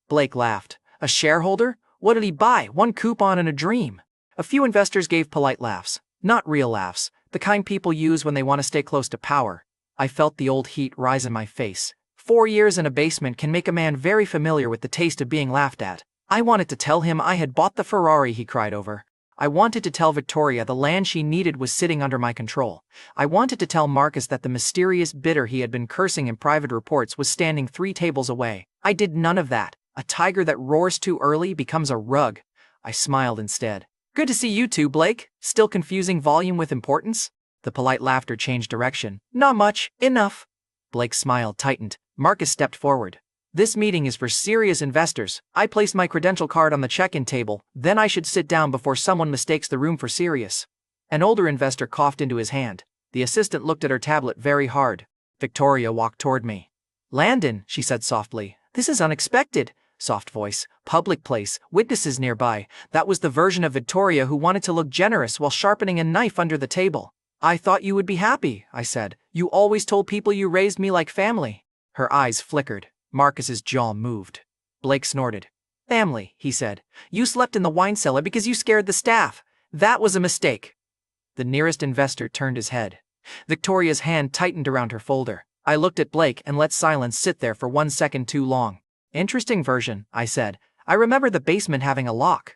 Blake laughed. "A shareholder? What did he buy? One coupon and a dream." A few investors gave polite laughs. Not real laughs, the kind people use when they want to stay close to power. I felt the old heat rise in my face. 4 years in a basement can make a man very familiar with the taste of being laughed at. I wanted to tell him I had bought the Ferrari he cried over. I wanted to tell Victoria the land she needed was sitting under my control. I wanted to tell Marcus that the mysterious bidder he had been cursing in private reports was standing 3 tables away. I did none of that. A tiger that roars too early becomes a rug. I smiled instead. "Good to see you too, Blake. Still confusing volume with importance?" The polite laughter changed direction. "Not much. Enough." Blake's smile tightened. Marcus stepped forward. "This meeting is for serious investors. I placed my credential card on the check-in table, then I should sit down before someone mistakes the room for serious." An older investor coughed into his hand. The assistant looked at her tablet very hard. Victoria walked toward me. "Landon," she said softly, "this is unexpected." Soft voice, public place, witnesses nearby. That was the version of Victoria who wanted to look generous while sharpening a knife under the table. "I thought you would be happy," I said. "You always told people you raised me like family." Her eyes flickered. Marcus's jaw moved. Blake snorted. "Family," he said. "You slept in the wine cellar because you scared the staff. That was a mistake." The nearest investor turned his head. Victoria's hand tightened around her folder. I looked at Blake and let silence sit there for 1 second too long. Interesting version, I said. I remember the basement having a lock.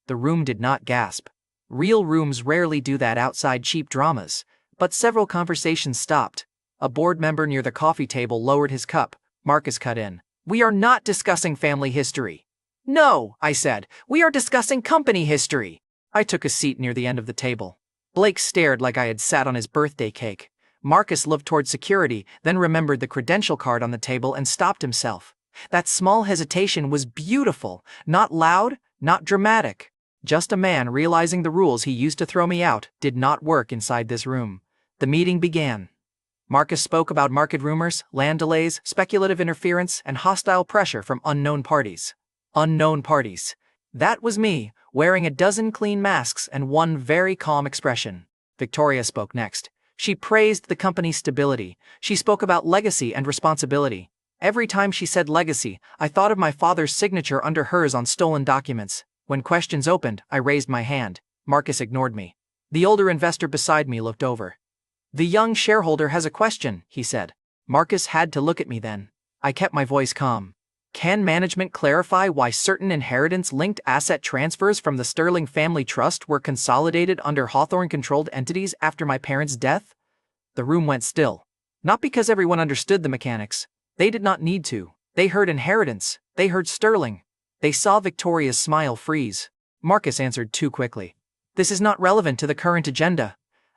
The room did not gasp. Real rooms rarely do that outside cheap dramas, but several conversations stopped. A board member near the coffee table lowered his cup. Marcus cut in. We are not discussing family history. No, I said, we are discussing company history. I took a seat near the end of the table. Blake stared like I had sat on his birthday cake. Marcus looked toward security, then remembered the credential card on the table and stopped himself. That small hesitation was beautiful, not loud, not dramatic. Just a man realizing the rules he used to throw me out did not work inside this room. The meeting began. Marcus spoke about market rumors, land delays, speculative interference, and hostile pressure from unknown parties. Unknown parties. That was me, wearing a dozen clean masks and one very calm expression. Victoria spoke next. She praised the company's stability. She spoke about legacy and responsibility. Every time she said legacy, I thought of my father's signature under hers on stolen documents. When questions opened, I raised my hand. Marcus ignored me. The older investor beside me looked over. The young shareholder has a question, he said. Marcus had to look at me then. I kept my voice calm. Can management clarify why certain inheritance-linked asset transfers from the Sterling family trust were consolidated under Hawthorne-controlled entities after my parents' death? The room went still. Not because everyone understood the mechanics. They did not need to. They heard inheritance. They heard Sterling. They saw Victoria's smile freeze. Marcus answered too quickly. This is not relevant to the current agenda.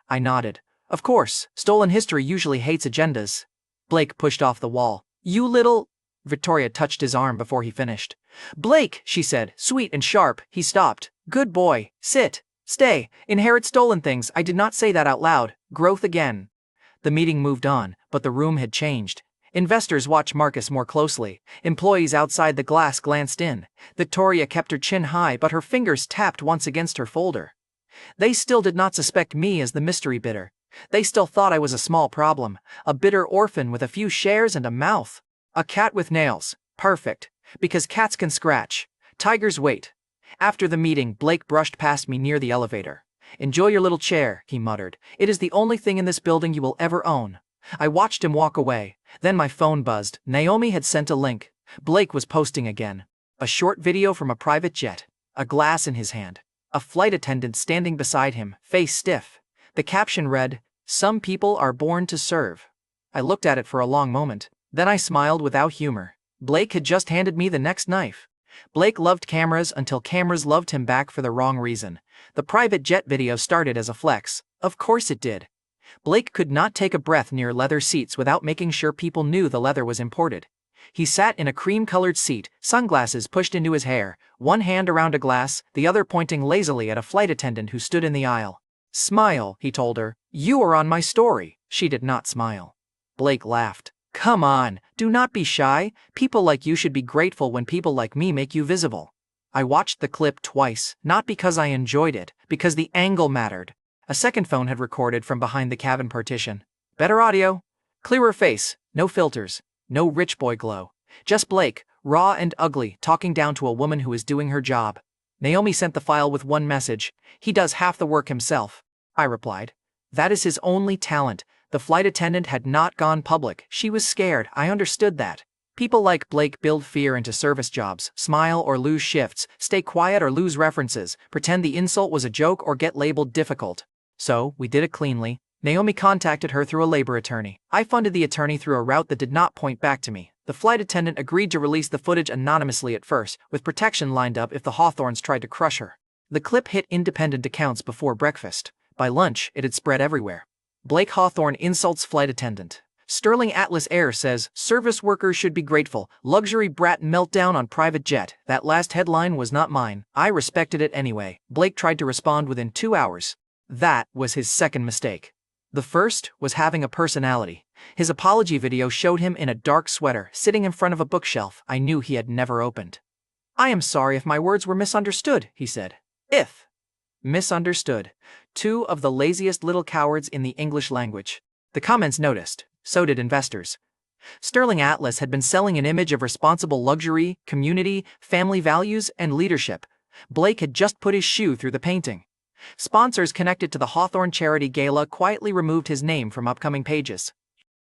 I nodded. Of course, stolen history usually hates agendas. Blake pushed off the wall. You little... Victoria touched his arm before he finished. Blake, she said, sweet and sharp. He stopped. Good boy. Sit. Stay. Inherit stolen things. I did not say that out loud. Growth again. The meeting moved on, but the room had changed. Investors watched Marcus more closely. Employees outside the glass glanced in. Victoria kept her chin high, but her fingers tapped once against her folder. They still did not suspect me as the mystery bidder. They still thought I was a small problem, a bitter orphan with a few shares and a mouth. A cat with nails. Perfect. Because cats can scratch. Tigers wait. After the meeting, Blake brushed past me near the elevator. Enjoy your little chair, he muttered. It is the only thing in this building you will ever own. I watched him walk away. Then my phone buzzed. Naomi had sent a link. Blake was posting again. A short video from a private jet. A glass in his hand. A flight attendant standing beside him, face stiff. The caption read, "Some people are born to serve." I looked at it for a long moment. Then I smiled without humor. Blake had just handed me the next knife. Blake loved cameras until cameras loved him back for the wrong reason. The private jet video started as a flex. Of course it did. Blake could not take a breath near leather seats without making sure people knew the leather was imported. He sat in a cream-colored seat, sunglasses pushed into his hair, one hand around a glass, the other pointing lazily at a flight attendant who stood in the aisle. Smile, he told her. You are on my story. She did not smile. Blake laughed. Come on, do not be shy. People like you should be grateful when people like me make you visible. I watched the clip twice, not because I enjoyed it, because the angle mattered. A second phone had recorded from behind the cabin partition. Better audio. Clearer face, no filters, no rich boy glow. Just Blake, raw and ugly, talking down to a woman who is doing her job. Naomi sent the file with one message. He does half the work himself. I replied. That is his only talent. The flight attendant had not gone public. She was scared. I understood that. People like Blake build fear into service jobs, smile or lose shifts, stay quiet or lose references, pretend the insult was a joke or get labeled difficult. So, we did it cleanly. Naomi contacted her through a labor attorney. I funded the attorney through a route that did not point back to me. The flight attendant agreed to release the footage anonymously at first, with protection lined up if the Hawthorns tried to crush her. The clip hit independent accounts before breakfast. By lunch, it had spread everywhere. Blake Hawthorne insults flight attendant. Sterling Atlas Air says, service workers should be grateful. Luxury brat meltdown on private jet. That last headline was not mine. I respected it anyway. Blake tried to respond within 2 hours. That was his second mistake. The first was having a personality. His apology video showed him in a dark sweater, sitting in front of a bookshelf I knew he had never opened. I am sorry if my words were misunderstood, he said. If. Misunderstood. Two of the laziest little cowards in the English language. The comments noticed. So did investors. Sterling Atlas had been selling an image of responsible luxury, community, family values, and leadership. Blake had just put his shoe through the painting. Sponsors connected to the Hawthorne Charity Gala quietly removed his name from upcoming pages.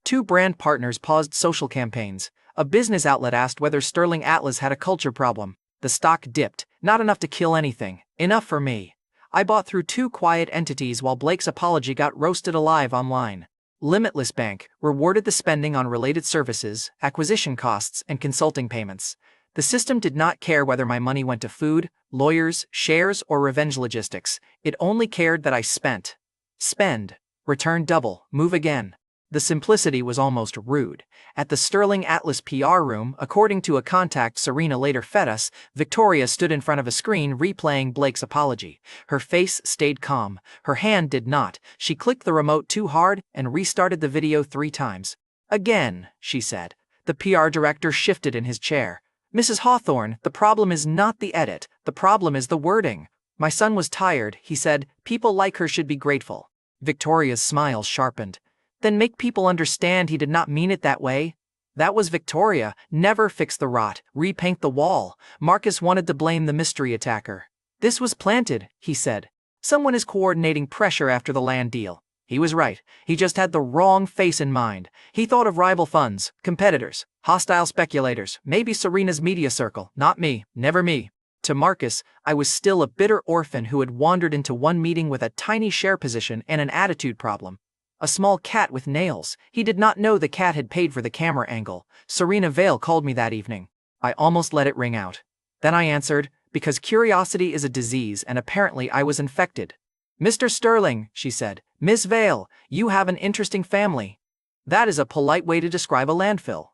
Two brand partners paused social campaigns. A business outlet asked whether Sterling Atlas had a culture problem. The stock dipped, not enough to kill anything, enough for me. I bought through two quiet entities while Blake's apology got roasted alive online. Limitless Bank rewarded the spending on related services, acquisition costs, and consulting payments. The system did not care whether my money went to food, lawyers, shares, or revenge logistics. It only cared that I spent. Spend. Return double. Move again. The simplicity was almost rude. At the Sterling Atlas PR room, according to a contact Serena later fed us, Victoria stood in front of a screen replaying Blake's apology. Her face stayed calm. Her hand did not. She clicked the remote too hard and restarted the video 3 times. Again, she said. The PR director shifted in his chair. Mrs. Hawthorne, the problem is not the edit. The problem is the wording. My son was tired, he said. People like her should be grateful. Victoria's smile sharpened. Then make people understand he did not mean it that way. That was Victoria. Never fix the rot, repaint the wall. Marcus wanted to blame the mystery attacker. This was planted, he said. Someone is coordinating pressure after the land deal. He was right. He just had the wrong face in mind. He thought of rival funds, competitors, hostile speculators, maybe Serena's media circle. Not me, never me. To Marcus, I was still a bitter orphan who had wandered into one meeting with a tiny share position and an attitude problem. A small cat with nails. He did not know the cat had paid for the camera angle. Serena Vale called me that evening. I almost let it ring out. Then I answered, because curiosity is a disease and apparently I was infected. Mr. Sterling, she said, Miss Vale, you have an interesting family. That is a polite way to describe a landfill.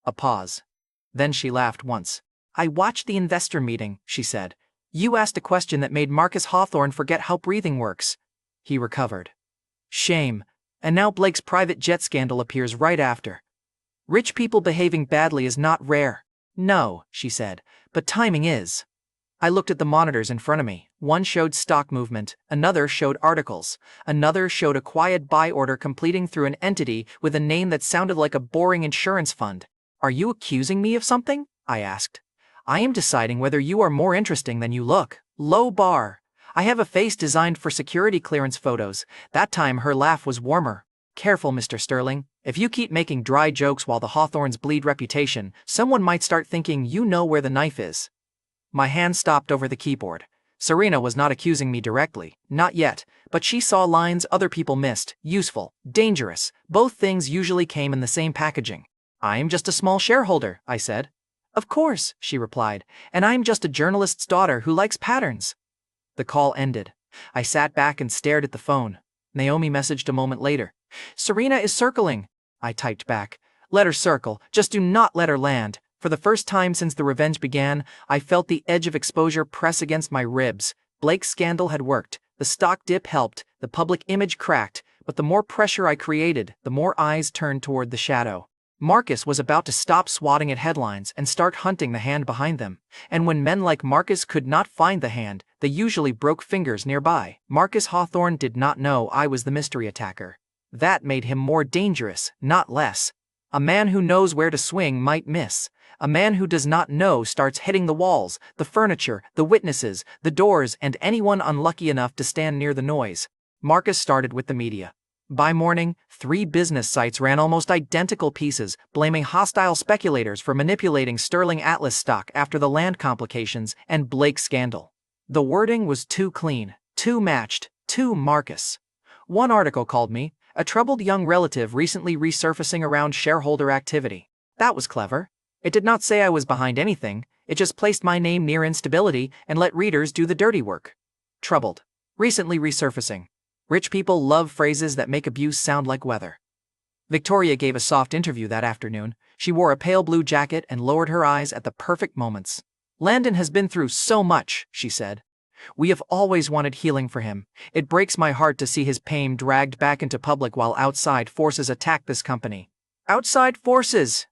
A pause. Then she laughed once. I watched the investor meeting, she said. You asked a question that made Marcus Hawthorne forget how breathing works. He recovered. Shame. And now Blake's private jet scandal appears right after. Rich people behaving badly is not rare. No, she said, but timing is. I looked at the monitors in front of me. One showed stock movement, another showed articles, another showed a quiet buy order completing through an entity with a name that sounded like a boring insurance fund. Are you accusing me of something? I asked. I am deciding whether you are more interesting than you look. Low bar. I have a face designed for security clearance photos. That time her laugh was warmer. Careful, Mr. Sterling. If you keep making dry jokes while the Hawthorns bleed reputation, someone might start thinking you know where the knife is. My hand stopped over the keyboard. Serena was not accusing me directly, not yet, but she saw lines other people missed. Useful, dangerous. Both things usually came in the same packaging. I am just a small shareholder, I said. Of course, she replied, and I'm just a journalist's daughter who likes patterns. The call ended. I sat back and stared at the phone. Naomi messaged a moment later. Serena is circling. I typed back. Let her circle, just do not let her land. For the first time since the revenge began, I felt the edge of exposure press against my ribs. Blake's scandal had worked. The stock dip helped. The public image cracked. But the more pressure I created, the more eyes turned toward the shadow. Marcus was about to stop swatting at headlines and start hunting the hand behind them. And when men like Marcus could not find the hand, they usually broke fingers nearby. Marcus Hawthorne did not know I was the mystery attacker. That made him more dangerous, not less. A man who knows where to swing might miss. A man who does not know starts hitting the walls, the furniture, the witnesses, the doors, and anyone unlucky enough to stand near the noise. Marcus started with the media. By morning, 3 business sites ran almost identical pieces, blaming hostile speculators for manipulating Sterling Atlas stock after the land complications and Blake scandal. The wording was too clean, too matched, too Marcus. One article called me, a troubled young relative recently resurfacing around shareholder activity. That was clever. It did not say I was behind anything, it just placed my name near instability and let readers do the dirty work. Troubled. Recently resurfacing. Rich people love phrases that make abuse sound like weather. Victoria gave a soft interview that afternoon. She wore a pale blue jacket and lowered her eyes at the perfect moments. Landon has been through so much, she said. We have always wanted healing for him. It breaks my heart to see his pain dragged back into public while outside forces attack this company. Outside forces!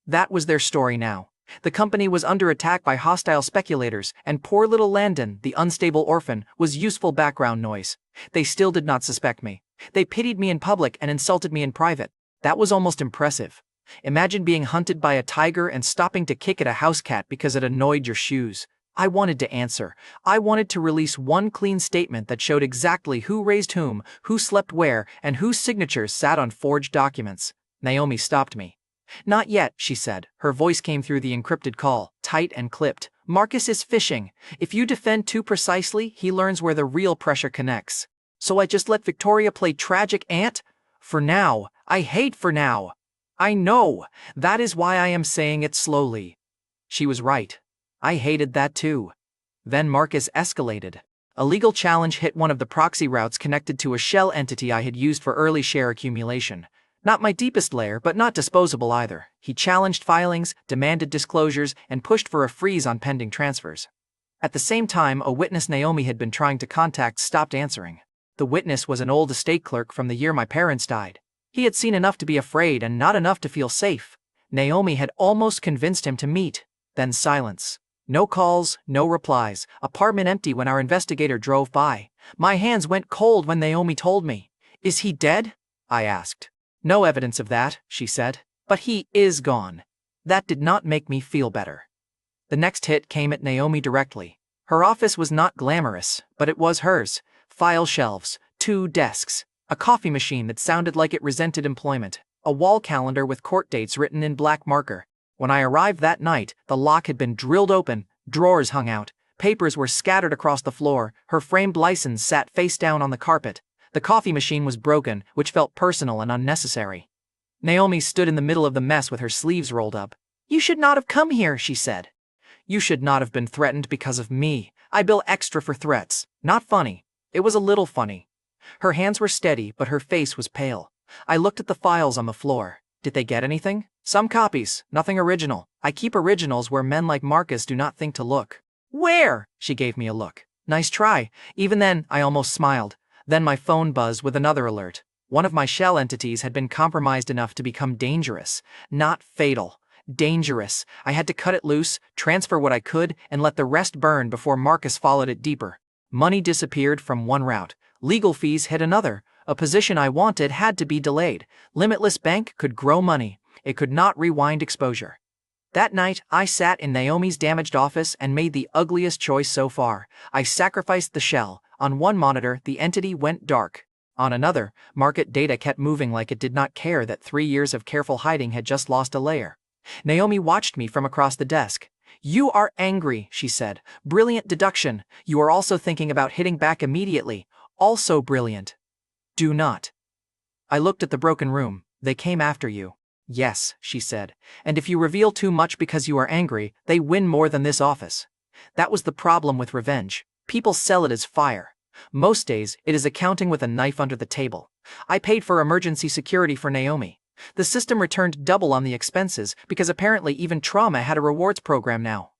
That was their story now. The company was under attack by hostile speculators, and poor little Landon, the unstable orphan, was useful background noise. They still did not suspect me. They pitied me in public and insulted me in private. That was almost impressive. Imagine being hunted by a tiger and stopping to kick at a house cat because it annoyed your shoes. I wanted to answer. I wanted to release one clean statement that showed exactly who raised whom, who slept where, and whose signatures sat on forged documents. Naomi stopped me. Not yet, she said. Her voice came through the encrypted call, tight and clipped. Marcus is fishing. If you defend too precisely, he learns where the real pressure connects. So I just let Victoria play tragic aunt? For now. I hate for now. I know. That is why I am saying it slowly. She was right. I hated that too. Then Marcus escalated. A legal challenge hit one of the proxy routes connected to a shell entity I had used for early share accumulation. Not my deepest layer, but not disposable either. He challenged filings, demanded disclosures, and pushed for a freeze on pending transfers. At the same time, a witness Naomi had been trying to contact stopped answering. The witness was an old estate clerk from the year my parents died. He had seen enough to be afraid and not enough to feel safe. Naomi had almost convinced him to meet. Then silence. No calls, no replies. Apartment empty when our investigator drove by. My hands went cold when Naomi told me. Is he dead? I asked. No evidence of that, she said. But he is gone. That did not make me feel better. The next hit came at Naomi directly. Her office was not glamorous, but it was hers. File shelves, 2 desks, a coffee machine that sounded like it resented employment, a wall calendar with court dates written in black marker. When I arrived that night, the lock had been drilled open, drawers hung out, papers were scattered across the floor, her framed license sat face down on the carpet. The coffee machine was broken, which felt personal and unnecessary. Naomi stood in the middle of the mess with her sleeves rolled up. You should not have come here, she said. You should not have been threatened because of me. I bill extra for threats. Not funny. It was a little funny. Her hands were steady, but her face was pale. I looked at the files on the floor. Did they get anything? Some copies, nothing original. I keep originals where men like Marcus do not think to look. Where? She gave me a look. Nice try. Even then, I almost smiled. Then my phone buzzed with another alert. One of my shell entities had been compromised enough to become dangerous. Not fatal. Dangerous. I had to cut it loose, transfer what I could, and let the rest burn before Marcus followed it deeper. Money disappeared from one route. Legal fees hit another. A position I wanted had to be delayed. Limitless Bank could grow money. It could not rewind exposure. That night, I sat in Naomi's damaged office and made the ugliest choice so far. I sacrificed the shell. On one monitor, the entity went dark. On another, market data kept moving like it did not care that 3 years of careful hiding had just lost a layer. Naomi watched me from across the desk. You are angry, she said. Brilliant deduction. You are also thinking about hitting back immediately. Also brilliant. Do not. I looked at the broken room. They came after you. Yes, she said. And if you reveal too much because you are angry, they win more than this office. That was the problem with revenge. People sell it as fire. Most days, it is accounting with a knife under the table. I paid for emergency security for Naomi. The system returned double on the expenses because apparently even trauma had a rewards program now.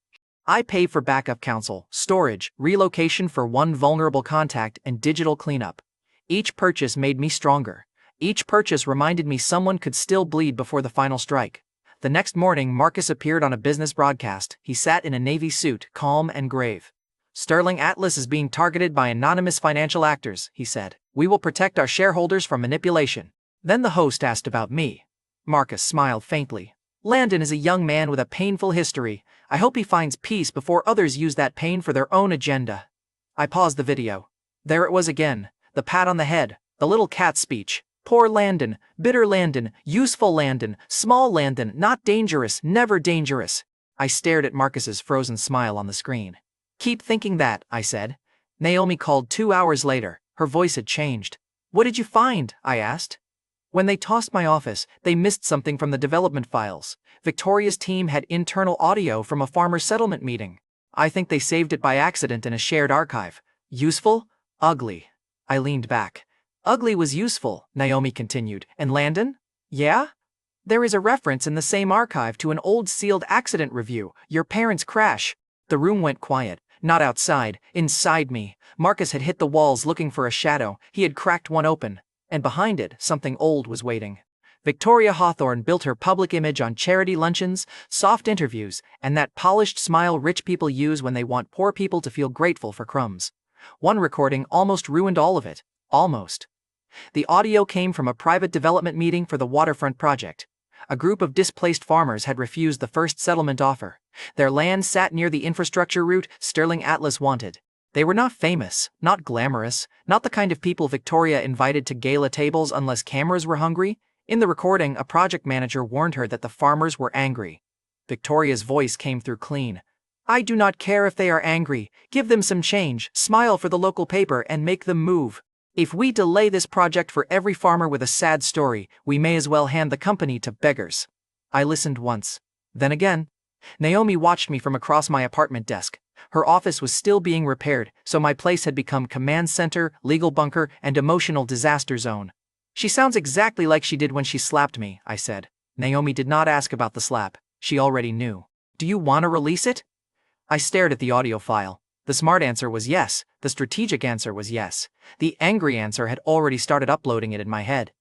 I paid for backup counsel, storage, relocation for one vulnerable contact, and digital cleanup. Each purchase made me stronger. Each purchase reminded me someone could still bleed before the final strike. The next morning, Marcus appeared on a business broadcast. He sat in a navy suit, calm and grave. Sterling Atlas is being targeted by anonymous financial actors, he said. We will protect our shareholders from manipulation. Then the host asked about me. Marcus smiled faintly. Landon is a young man with a painful history. I hope he finds peace before others use that pain for their own agenda. I paused the video. There it was again. The pat on the head. The little cat speech. Poor Landon. Bitter Landon. Useful Landon. Small Landon. Not dangerous. Never dangerous. I stared at Marcus's frozen smile on the screen. Keep thinking that, I said. Naomi called 2 hours later. Her voice had changed. What did you find? I asked. When they tossed my office, they missed something from the development files. Victoria's team had internal audio from a farmer settlement meeting. I think they saved it by accident in a shared archive. Useful? Ugly. I leaned back. Ugly was useful, Naomi continued. And Landon? Yeah? There is a reference in the same archive to an old sealed accident review, your parents' crash. The room went quiet. Not outside, inside me. Marcus had hit the walls looking for a shadow. He had cracked one open. And behind it, something old was waiting. Victoria Hawthorne built her public image on charity luncheons, soft interviews, and that polished smile rich people use when they want poor people to feel grateful for crumbs. One recording almost ruined all of it. Almost. The audio came from a private development meeting for the waterfront project. A group of displaced farmers had refused the first settlement offer. Their land sat near the infrastructure route Sterling Atlas wanted. They were not famous, not glamorous, not the kind of people Victoria invited to gala tables unless cameras were hungry. In the recording, a project manager warned her that the farmers were angry. Victoria's voice came through clean. I do not care if they are angry. Give them some change, smile for the local paper, and make them move. If we delay this project for every farmer with a sad story, we may as well hand the company to beggars. I listened once. Then again. Naomi watched me from across my apartment desk. Her office was still being repaired, so my place had become command center, legal bunker, and emotional disaster zone. She sounds exactly like she did when she slapped me, I said. Naomi did not ask about the slap. She already knew. Do you want to release it? I stared at the audio file. The smart answer was yes. The strategic answer was yes. The angry answer had already started uploading it in my head.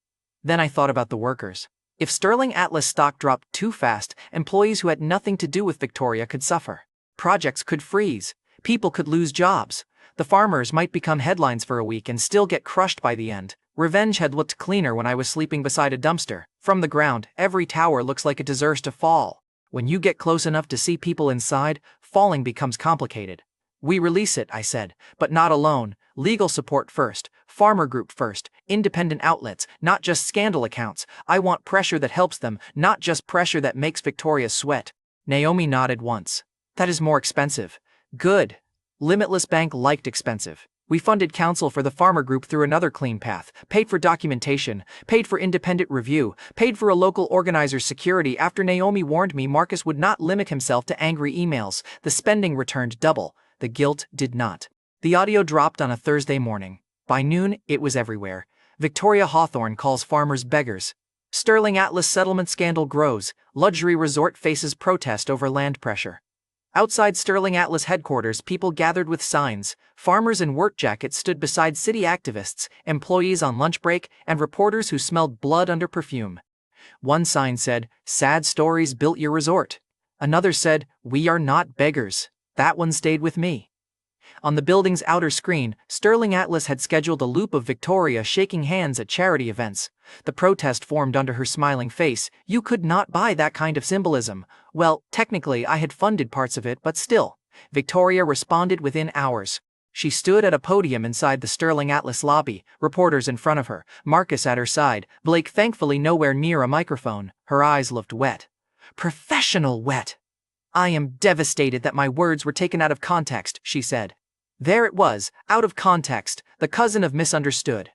Then I thought about the workers. If Sterling Atlas stock dropped too fast, employees who had nothing to do with Victoria could suffer. Projects could freeze. People could lose jobs. The farmers might become headlines for a week and still get crushed by the end. Revenge had looked cleaner when I was sleeping beside a dumpster. From the ground, every tower looks like it deserves to fall. When you get close enough to see people inside, falling becomes complicated. We release it, I said, but not alone. Legal support first, farmer group first, independent outlets, not just scandal accounts. I want pressure that helps them, not just pressure that makes Victoria sweat. Naomi nodded once. That is more expensive. Good. Limitless Bank liked expensive. We funded counsel for the farmer group through another clean path, paid for documentation, paid for independent review, paid for a local organizer's security. After Naomi warned me Marcus would not limit himself to angry emails, the spending returned double. The guilt did not. The audio dropped on a Thursday morning. By noon, it was everywhere. Victoria Hawthorne calls farmers beggars. Sterling Atlas settlement scandal grows. Luxury resort faces protest over land pressure. Outside Sterling Atlas headquarters, people gathered with signs. Farmers in work jackets stood beside city activists, employees on lunch break, and reporters who smelled blood under perfume. One sign said, "Sad stories built your resort." Another said, "We are not beggars." That one stayed with me. On the building's outer screen, Sterling Atlas had scheduled a loop of Victoria shaking hands at charity events. The protest formed under her smiling face. You could not buy that kind of symbolism. Well, technically I had funded parts of it, but still. Victoria responded within hours. She stood at a podium inside the Sterling Atlas lobby, reporters in front of her, Marcus at her side, Blake thankfully nowhere near a microphone. Her eyes looked wet. Professional wet. I am devastated that my words were taken out of context, she said. There it was, out of context, the cousin of misunderstood.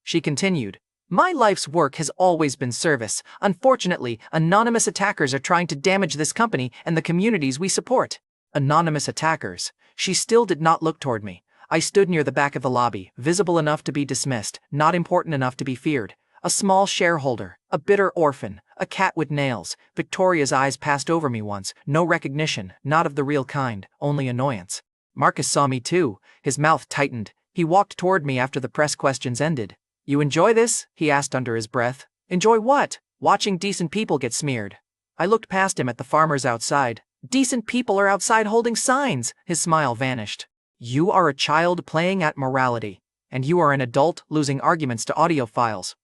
She continued, my life's work has always been service. Unfortunately, anonymous attackers are trying to damage this company and the communities we support. Anonymous attackers. She still did not look toward me. I stood near the back of the lobby, visible enough to be dismissed, not important enough to be feared. A small shareholder, a bitter orphan, a cat with nails. Victoria's eyes passed over me once, no recognition, not of the real kind, only annoyance. Marcus saw me too, his mouth tightened. He walked toward me after the press questions ended. You enjoy this? He asked under his breath. Enjoy what? Watching decent people get smeared. I looked past him at the farmers outside. Decent people are outside holding signs. His smile vanished. You are a child playing at morality, and you are an adult losing arguments to audio files.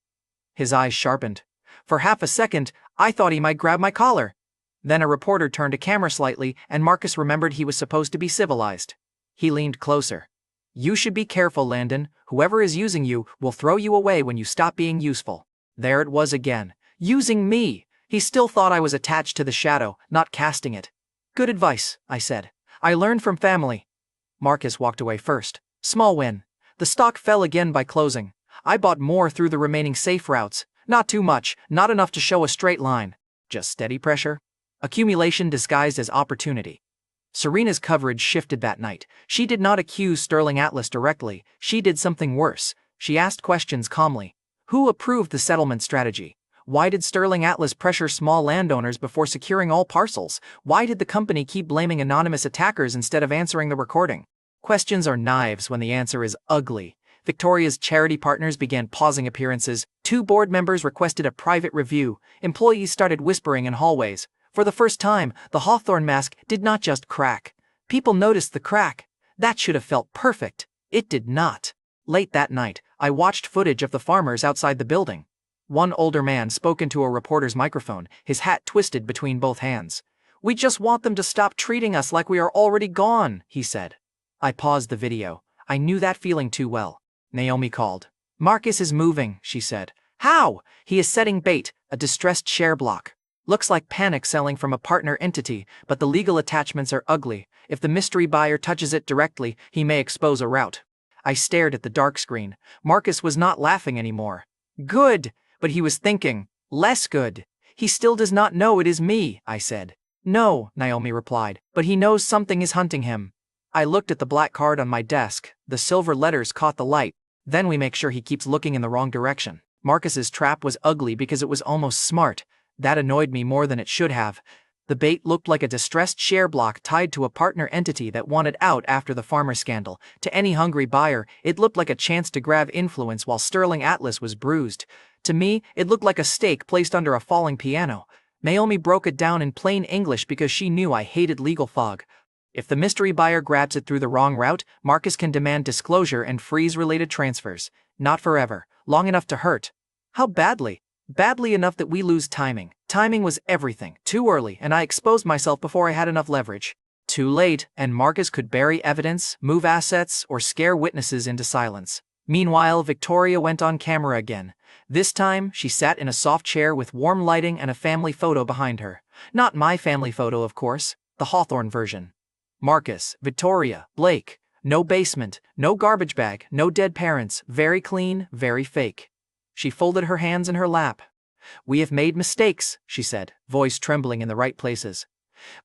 His eyes sharpened. For half a second, I thought he might grab my collar. Then a reporter turned a camera slightly, and Marcus remembered he was supposed to be civilized. He leaned closer. You should be careful, Landon. Whoever is using you will throw you away when you stop being useful. There it was again. Using me. He still thought I was attached to the shadow, not casting it. Good advice, I said. I learned from family. Marcus walked away first. Small win. The stock fell again by closing. I bought more through the remaining safe routes. Not too much, not enough to show a straight line. Just steady pressure. Accumulation disguised as opportunity. Serena's coverage shifted that night. She did not accuse Sterling Atlas directly. She did something worse. She asked questions calmly. Who approved the settlement strategy? Why did Sterling Atlas pressure small landowners before securing all parcels? Why did the company keep blaming anonymous attackers instead of answering the recording? Questions are knives when the answer is ugly. Victoria's charity partners began pausing appearances. 2 board members requested a private review. Employees started whispering in hallways. For the first time, the Hawthorne mask did not just crack. People noticed the crack. That should have felt perfect. It did not. Late that night, I watched footage of the farmers outside the building. One older man spoke into a reporter's microphone, his hat twisted between both hands. We just want them to stop treating us like we are already gone, he said. I paused the video. I knew that feeling too well. Naomi called. Marcus is moving, she said. How? He is setting bait, a distressed share block. Looks like panic selling from a partner entity, but the legal attachments are ugly. If the mystery buyer touches it directly, he may expose a route. I stared at the dark screen. Marcus was not laughing anymore. Good, but he was thinking. Less good. He still does not know it is me, I said. No, Naomi replied, but he knows something is hunting him. I looked at the black card on my desk. The silver letters caught the light. Then we make sure he keeps looking in the wrong direction. Marcus's trap was ugly because it was almost smart. That annoyed me more than it should have. The bait looked like a distressed share block tied to a partner entity that wanted out after the farmer scandal. To any hungry buyer, it looked like a chance to grab influence while Sterling Atlas was bruised. To me, it looked like a stake placed under a falling piano. Naomi broke it down in plain English because she knew I hated legal fog. If the mystery buyer grabs it through the wrong route, Marcus can demand disclosure and freeze related transfers. Not forever, long enough to hurt. How badly? Badly enough that we lose timing. Timing was everything. Too early, and I exposed myself before I had enough leverage. Too late, and Marcus could bury evidence, move assets, or scare witnesses into silence. Meanwhile, Victoria went on camera again. This time, she sat in a soft chair with warm lighting and a family photo behind her. Not my family photo, of course. The Hawthorne version. Marcus, Victoria, Blake. No basement, no garbage bag, no dead parents. Very clean, very fake. She folded her hands in her lap. We have made mistakes, she said, voice trembling in the right places.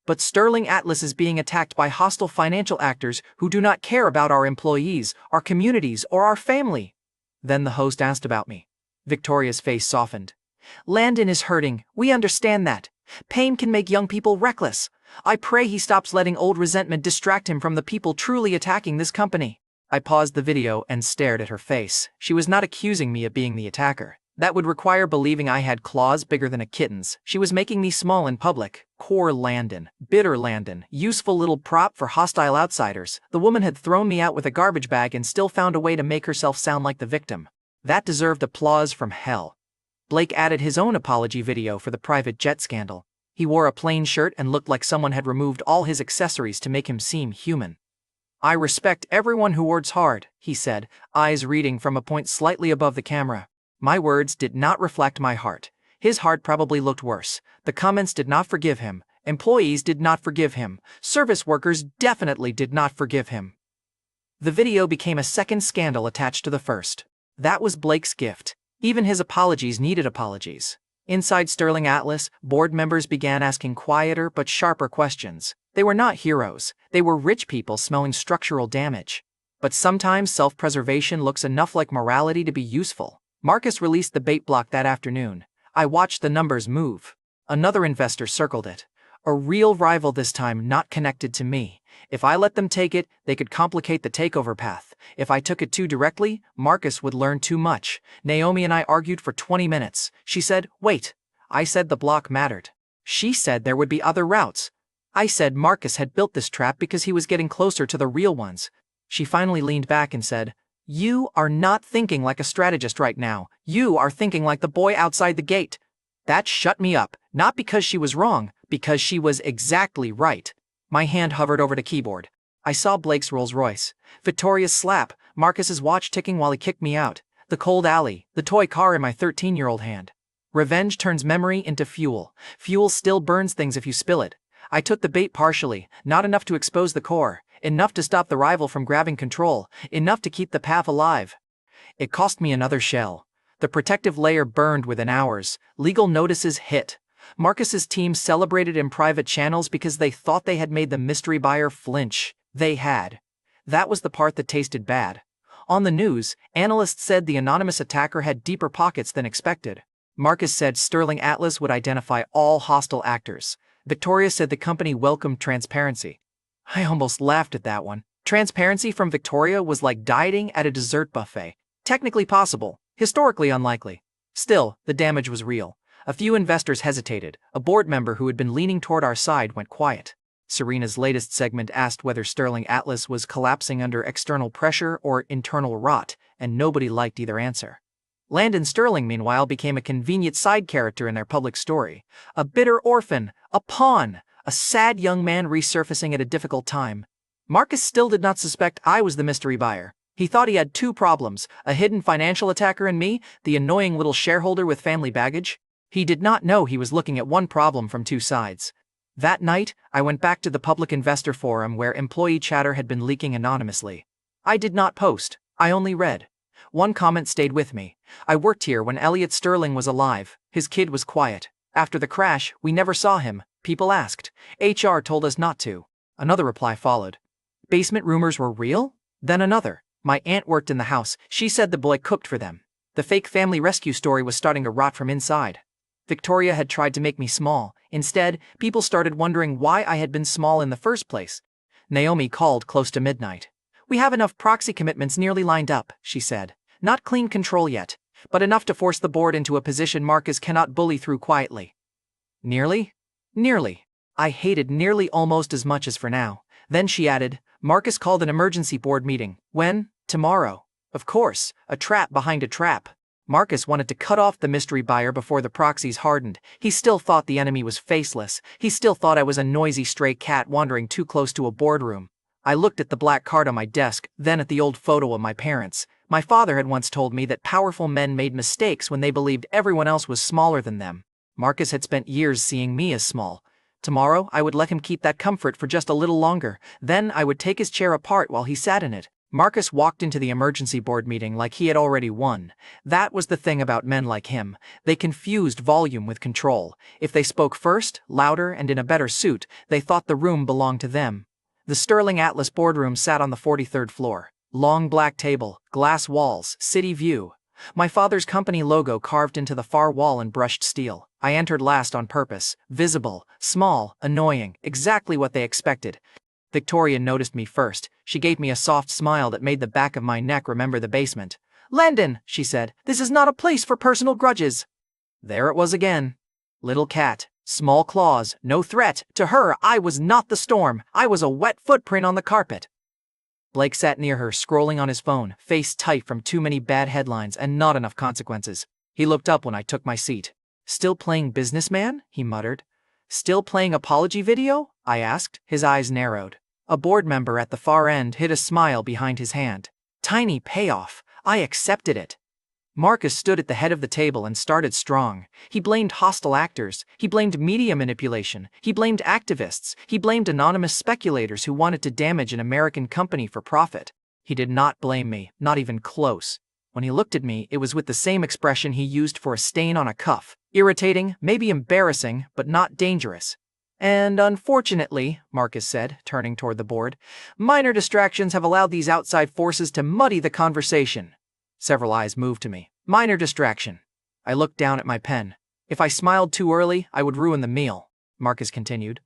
But Sterling Atlas is being attacked by hostile financial actors who do not care about our employees, our communities, or our family. Then the host asked about me. Victoria's face softened. Landon is hurting, we understand that. Pain can make young people reckless. I pray he stops letting old resentment distract him from the people truly attacking this company. I paused the video and stared at her face. She was not accusing me of being the attacker. That would require believing I had claws bigger than a kitten's. She was making me small in public. Poor Landon. Bitter Landon. Useful little prop for hostile outsiders. The woman had thrown me out with a garbage bag and still found a way to make herself sound like the victim. That deserved applause from hell. Blake added his own apology video for the private jet scandal. He wore a plain shirt and looked like someone had removed all his accessories to make him seem human. I respect everyone who works hard, he said, eyes reading from a point slightly above the camera. My words did not reflect my heart. His heart probably looked worse. The comments did not forgive him. Employees did not forgive him. Service workers definitely did not forgive him. The video became a second scandal attached to the first. That was Blake's gift. Even his apologies needed apologies. Inside Sterling Atlas, board members began asking quieter but sharper questions. They were not heroes. They were rich people smelling structural damage. But sometimes self-preservation looks enough like morality to be useful. Marcus released the bait block that afternoon. I watched the numbers move. Another investor circled it. A real rival this time, not connected to me. If I let them take it, they could complicate the takeover path. If I took it too directly, Marcus would learn too much. Naomi and I argued for 20 minutes. She said, wait. I said the block mattered. She said there would be other routes. I said Marcus had built this trap because he was getting closer to the real ones. She finally leaned back and said, you are not thinking like a strategist right now. You are thinking like the boy outside the gate. That shut me up, not because she was wrong, because she was exactly right. My hand hovered over the keyboard. I saw Blake's Rolls-Royce, Victoria's slap, Marcus's watch ticking while he kicked me out, the cold alley, the toy car in my 13-year-old hand. Revenge turns memory into fuel. Fuel still burns things if you spill it. I took the bait partially, not enough to expose the core, enough to stop the rival from grabbing control, enough to keep the path alive. It cost me another shell. The protective layer burned within hours. Legal notices hit. Marcus's team celebrated in private channels because they thought they had made the mystery buyer flinch. They had. That was the part that tasted bad. On the news, analysts said the anonymous attacker had deeper pockets than expected. Marcus said Sterling Atlas would identify all hostile actors. Victoria said the company welcomed transparency. I almost laughed at that one. Transparency from Victoria was like dieting at a dessert buffet. Technically possible, historically unlikely. Still, the damage was real. A few investors hesitated. A board member who had been leaning toward our side went quiet. Serena's latest segment asked whether Sterling Atlas was collapsing under external pressure or internal rot, and nobody liked either answer. Landon Sterling, meanwhile, became a convenient side character in their public story. A bitter orphan, a pawn, A sad young man resurfacing at a difficult time. Marcus still did not suspect I was the mystery buyer. He thought he had two problems, a hidden financial attacker and me, the annoying little shareholder with family baggage. He did not know he was looking at one problem from two sides. That night, I went back to the public investor forum where employee chatter had been leaking anonymously. I did not post, I only read. One comment stayed with me. I worked here when Elliot Sterling was alive. His kid was quiet. After the crash, we never saw him. People asked. HR told us not to. Another reply followed. Basement rumors were real? Then another. My aunt worked in the house. She said the boy cooked for them. The fake family rescue story was starting to rot from inside. Victoria had tried to make me small. Instead, people started wondering why I had been small in the first place. Naomi called close to midnight. We have enough proxy commitments nearly lined up, she said. Not clean control yet, but enough to force the board into a position Marcus cannot bully through quietly. Nearly? Nearly. I hated nearly almost as much as for now. Then she added, Marcus called an emergency board meeting. When? Tomorrow. Of course, a trap behind a trap. Marcus wanted to cut off the mystery buyer before the proxies hardened. He still thought the enemy was faceless. He still thought I was a noisy stray cat wandering too close to a boardroom. I looked at the black card on my desk, then at the old photo of my parents. My father had once told me that powerful men made mistakes when they believed everyone else was smaller than them. Marcus had spent years seeing me as small. Tomorrow, I would let him keep that comfort for just a little longer. Then I would take his chair apart while he sat in it. Marcus walked into the emergency board meeting like he had already won. That was the thing about men like him. They confused volume with control. If they spoke first, louder, and in a better suit, they thought the room belonged to them. The Sterling Atlas boardroom sat on the 43rd floor. Long black table, glass walls, city view. My father's company logo carved into the far wall in brushed steel. I entered last on purpose. Visible, small, annoying, exactly what they expected. Victoria noticed me first. She gave me a soft smile that made the back of my neck remember the basement. Landon, she said, this is not a place for personal grudges. There it was again. Little cat, small claws, no threat. To her, I was not the storm. I was a wet footprint on the carpet. Blake sat near her, scrolling on his phone, face tight from too many bad headlines and not enough consequences. He looked up when I took my seat. Still playing businessman? He muttered. Still playing apology video? I asked. His eyes narrowed. A board member at the far end hid a smile behind his hand. Tiny payoff. I accepted it. Marcus stood at the head of the table and started strong. He blamed hostile actors. He blamed media manipulation. He blamed activists. He blamed anonymous speculators who wanted to damage an American company for profit. He did not blame me, not even close. When he looked at me, it was with the same expression he used for a stain on a cuff. Irritating, maybe embarrassing, but not dangerous. And unfortunately, Marcus said, turning toward the board, minor distractions have allowed these outside forces to muddy the conversation. Several eyes moved to me. Minor distraction. I looked down at my pen. If I smiled too early, I would ruin the meal. Marcus continued.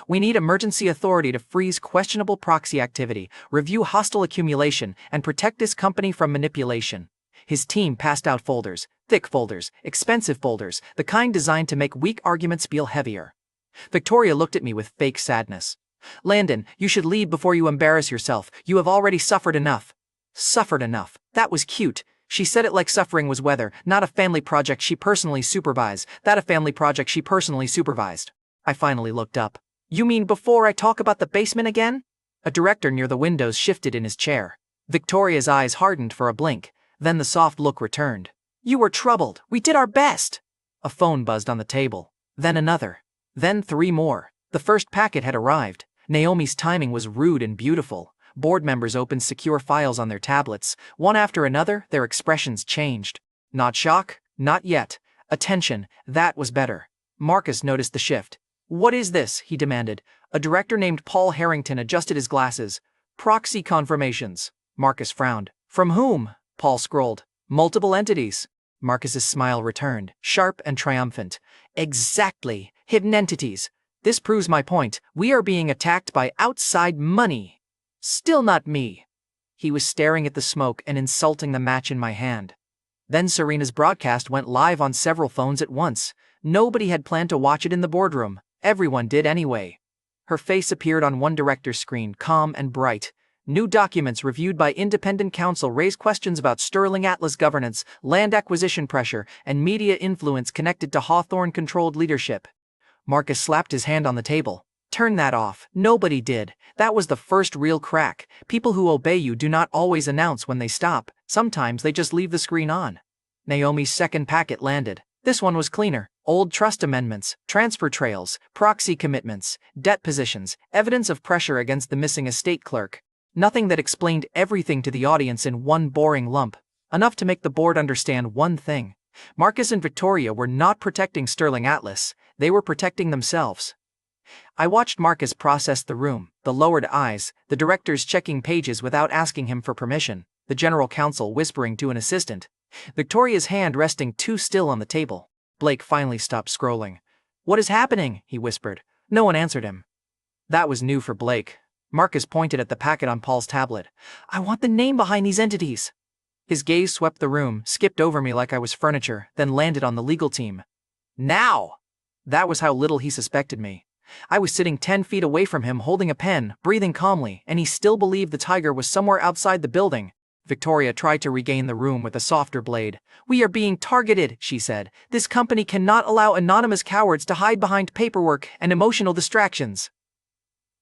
We need emergency authority to freeze questionable proxy activity, review hostile accumulation, and protect this company from manipulation. His team passed out folders, thick folders, expensive folders, the kind designed to make weak arguments feel heavier. Victoria looked at me with fake sadness. Landon, you should leave before you embarrass yourself. You have already suffered enough. Suffered enough. That was cute. She said it like suffering was weather, not a family project she personally supervised. That a family project she personally supervised. I finally looked up. You mean before I talk about the basement again? A director near the windows shifted in his chair. Victoria's eyes hardened for a blink. Then the soft look returned. You were troubled. We did our best. A phone buzzed on the table. Then another. Then 3 more. The first packet had arrived. Naomi's timing was rude and beautiful. Board members opened secure files on their tablets. One after another, their expressions changed. Not shock? Not yet. Attention. That was better. Marcus noticed the shift. What is this? He demanded. A director named Paul Harrington adjusted his glasses. Proxy confirmations. Marcus frowned. From whom? Paul scrolled. Multiple entities. Marcus's smile returned, sharp and triumphant. Exactly. Hidden entities. This proves my point. We are being attacked by outside money. Still not me. He was staring at the smoke and insulting the match in my hand. Then Serena's broadcast went live on several phones at once. Nobody had planned to watch it in the boardroom. Everyone did anyway. Her face appeared on one director's screen, calm and bright. New documents reviewed by independent counsel raise questions about Sterling Atlas governance, land acquisition pressure, and media influence connected to Hawthorne-controlled leadership. Marcus slapped his hand on the table. Turn that off. Nobody did. That was the first real crack. People who obey you do not always announce when they stop. Sometimes they just leave the screen on. Naomi's second packet landed. This one was cleaner. Old trust amendments, transfer trails, proxy commitments, debt positions, evidence of pressure against the missing estate clerk. Nothing that explained everything to the audience in one boring lump. Enough to make the board understand one thing. Marcus and Victoria were not protecting Sterling Atlas. They were protecting themselves. I watched Marcus process the room, the lowered eyes, the directors checking pages without asking him for permission, the general counsel whispering to an assistant, Victoria's hand resting too still on the table. Blake finally stopped scrolling. "What is happening?" he whispered. No one answered him. That was new for Blake. Marcus pointed at the packet on Paul's tablet. "I want the name behind these entities." His gaze swept the room, skipped over me like I was furniture, then landed on the legal team. "Now!" That was how little he suspected me. I was sitting 10 feet away from him holding a pen, breathing calmly, and he still believed the tiger was somewhere outside the building. Victoria tried to regain the room with a softer blade. "We are being targeted," she said. "This company cannot allow anonymous cowards to hide behind paperwork and emotional distractions."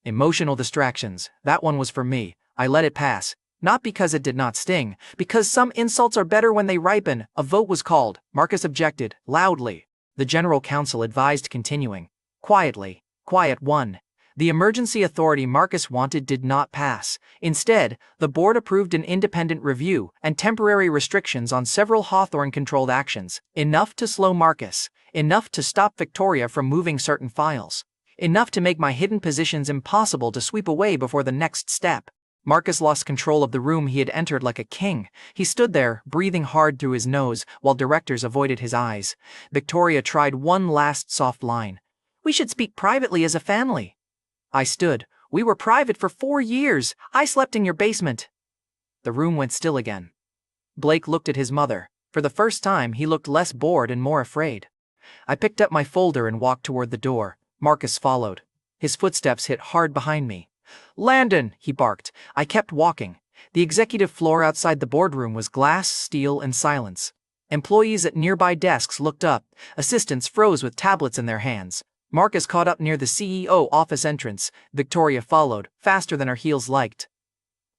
Emotional distractions. That one was for me. I let it pass. Not because it did not sting, because some insults are better when they ripen. A vote was called. Marcus objected, loudly. The general counsel advised continuing. Quietly. Quiet 1. The emergency authority Marcus wanted did not pass. Instead, the board approved an independent review and temporary restrictions on several Hawthorne-controlled actions. Enough to slow Marcus. Enough to stop Victoria from moving certain files. Enough to make my hidden positions impossible to sweep away before the next step. Marcus lost control of the room he had entered like a king. He stood there, breathing hard through his nose, while directors avoided his eyes. Victoria tried one last soft line. "We should speak privately as a family." I stood. "We were private for 4 years. I slept in your basement." The room went still again. Blake looked at his mother. For the first time, he looked less bored and more afraid. I picked up my folder and walked toward the door. Marcus followed. His footsteps hit hard behind me. "Landon!" he barked. I kept walking. The executive floor outside the boardroom was glass, steel, and silence. Employees at nearby desks looked up. Assistants froze with tablets in their hands. Marcus caught up near the CEO office entrance. Victoria followed, faster than her heels liked.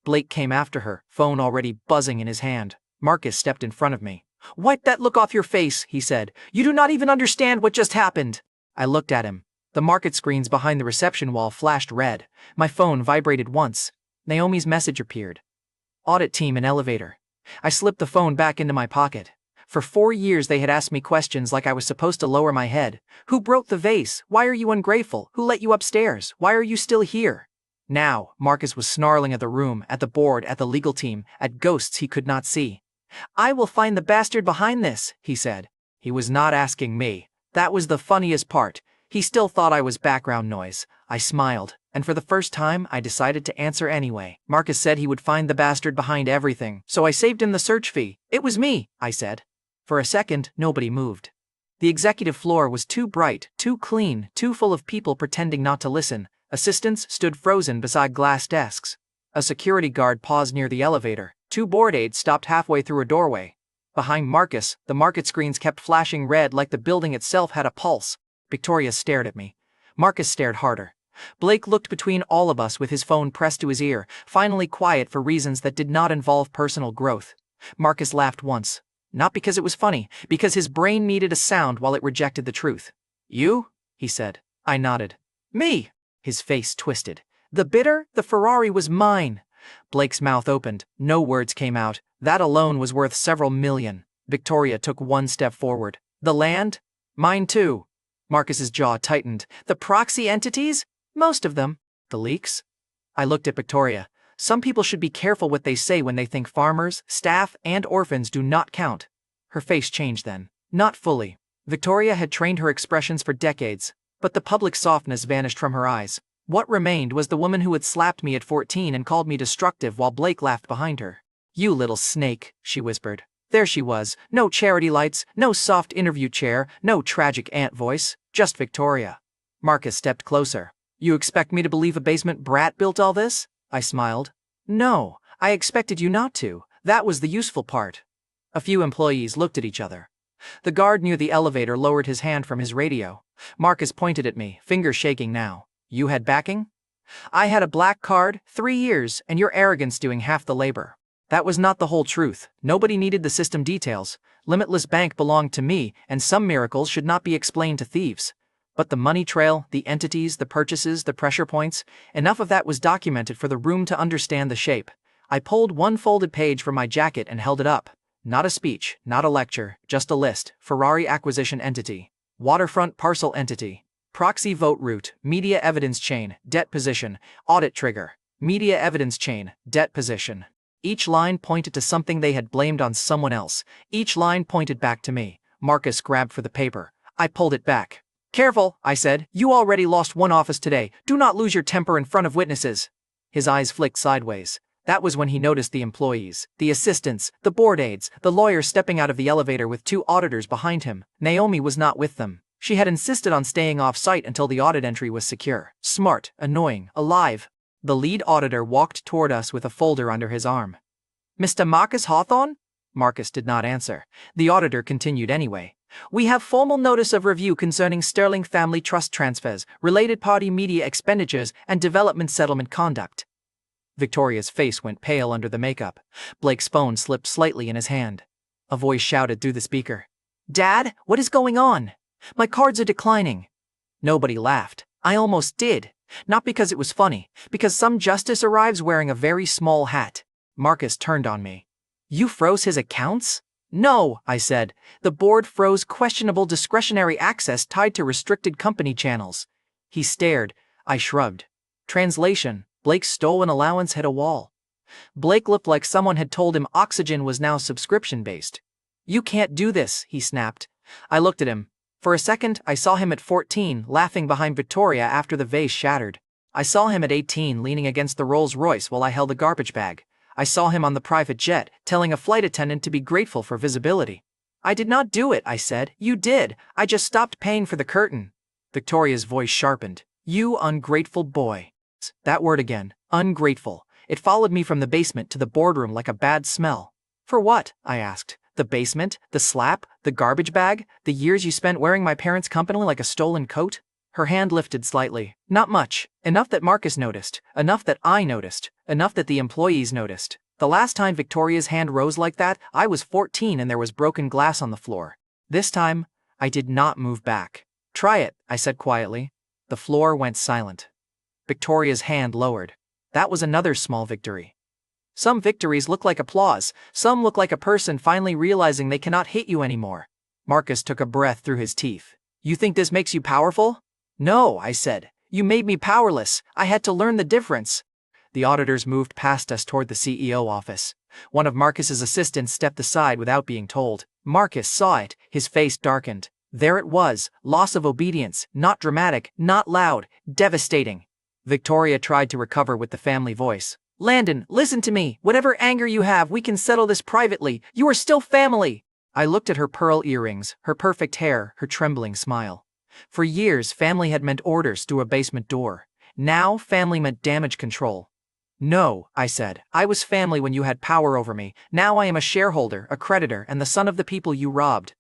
Blake came after her, phone already buzzing in his hand. Marcus stepped in front of me. "Wipe that look off your face," he said. "You do not even understand what just happened." I looked at him. The market screens behind the reception wall flashed red. My phone vibrated once. Naomi's message appeared. "Audit team in elevator." I slipped the phone back into my pocket. For 4 years they had asked me questions like I was supposed to lower my head. Who broke the vase? Why are you ungrateful? Who let you upstairs? Why are you still here? Now, Marcus was snarling at the room, at the board, at the legal team, at ghosts he could not see. "I will find the bastard behind this," he said. He was not asking me. That was the funniest part. He still thought I was background noise. I smiled, and for the first time I decided to answer anyway. Marcus said he would find the bastard behind everything, so I saved him the search fee. "It was me," I said. For a second, nobody moved. The executive floor was too bright, too clean, too full of people pretending not to listen. Assistants stood frozen beside glass desks. A security guard paused near the elevator. 2 board aides stopped halfway through a doorway. Behind Marcus, the market screens kept flashing red like the building itself had a pulse. Victoria stared at me. Marcus stared harder. Blake looked between all of us with his phone pressed to his ear, finally quiet for reasons that did not involve personal growth. Marcus laughed once. Not because it was funny, because his brain needed a sound while it rejected the truth. "You?" he said. I nodded. "Me!" His face twisted. "The bidder? The Ferrari was mine." Blake's mouth opened. No words came out. That alone was worth several million. Victoria took 1 step forward. "The land? Mine too." Marcus's jaw tightened. "The proxy entities? Most of them." "The leaks?" I looked at Victoria. Some people should be careful what they say when they think farmers, staff, and orphans do not count. Her face changed then. Not fully. Victoria had trained her expressions for decades, but the public softness vanished from her eyes. What remained was the woman who had slapped me at 14 and called me destructive while Blake laughed behind her. "You little snake," she whispered. There she was. No charity lights, no soft interview chair, no tragic aunt voice, just Victoria. Marcus stepped closer. "You expect me to believe a basement brat built all this?" I smiled. "No, I expected you not to. That was the useful part." A few employees looked at each other. The guard near the elevator lowered his hand from his radio. Marcus pointed at me, fingers shaking now. You had backing? I had a black card, 3 years, and your arrogance doing half the labor. That was not the whole truth. Nobody needed the system details. Limitless Bank belonged to me, and some miracles should not be explained to thieves. But the money trail, the entities, the purchases, the pressure points, enough of that was documented for the room to understand the shape. I pulled one folded page from my jacket and held it up. Not a speech, not a lecture, just a list. Ferrari acquisition entity. Waterfront parcel entity. Proxy vote route, media evidence chain, debt position, audit trigger. Media evidence chain, debt position. Each line pointed to something they had blamed on someone else. Each line pointed back to me. Marcus grabbed for the paper. I pulled it back. Careful, I said. You already lost one office today. Do not lose your temper in front of witnesses. His eyes flicked sideways. That was when he noticed the employees, the assistants, the board aides, the lawyer stepping out of the elevator with 2 auditors behind him. Naomi was not with them. She had insisted on staying off-site until the audit entry was secure. Smart, annoying, alive. The lead auditor walked toward us with a folder under his arm. Mr. Marcus Hawthorne? Marcus did not answer. The auditor continued anyway. We have formal notice of review concerning Sterling family trust transfers, related party media expenditures, and development settlement conduct. Victoria's face went pale under the makeup. Blake's phone slipped slightly in his hand. A voice shouted through the speaker. Dad, what is going on? My cards are declining. Nobody laughed. I almost did. Not because it was funny, because some justice arrives wearing a very small hat. Marcus turned on me. You froze his accounts? No, I said. The board froze questionable discretionary access tied to restricted company channels. He stared. I shrugged. Translation. Blake's stolen allowance hit a wall. Blake looked like someone had told him oxygen was now subscription-based. You can't do this, he snapped. I looked at him. For a second, I saw him at 14, laughing behind Victoria after the vase shattered. I saw him at 18, leaning against the Rolls-Royce while I held a garbage bag. I saw him on the private jet, telling a flight attendant to be grateful for visibility. I did not do it, I said. You did. I just stopped paying for the curtain. Victoria's voice sharpened. You ungrateful boy. That word again. Ungrateful. It followed me from the basement to the boardroom like a bad smell. For what? I asked. The basement? The slap? The garbage bag? The years you spent wearing my parents' company like a stolen coat? Her hand lifted slightly. Not much. Enough that Marcus noticed. Enough that I noticed. Enough that the employees noticed. The last time Victoria's hand rose like that, I was 14 and there was broken glass on the floor. This time, I did not move back. Try it, I said quietly. The floor went silent. Victoria's hand lowered. That was another small victory. Some victories look like applause. Some look like a person finally realizing they cannot hit you anymore. Marcus took a breath through his teeth. You think this makes you powerful? No, I said. You made me powerless. I had to learn the difference. The auditors moved past us toward the CEO office. One of Marcus's assistants stepped aside without being told. Marcus saw it. His face darkened. There it was. Loss of obedience. Not dramatic, not loud, devastating. Victoria tried to recover with the family voice. Landon, listen to me. Whatever anger you have, we can settle this privately. You are still family. I looked at her pearl earrings, her perfect hair, her trembling smile. For years, family had meant orders through a basement door. Now, family meant damage control. No, I said. I was family when you had power over me. Now I am a shareholder, a creditor, and the son of the people you robbed.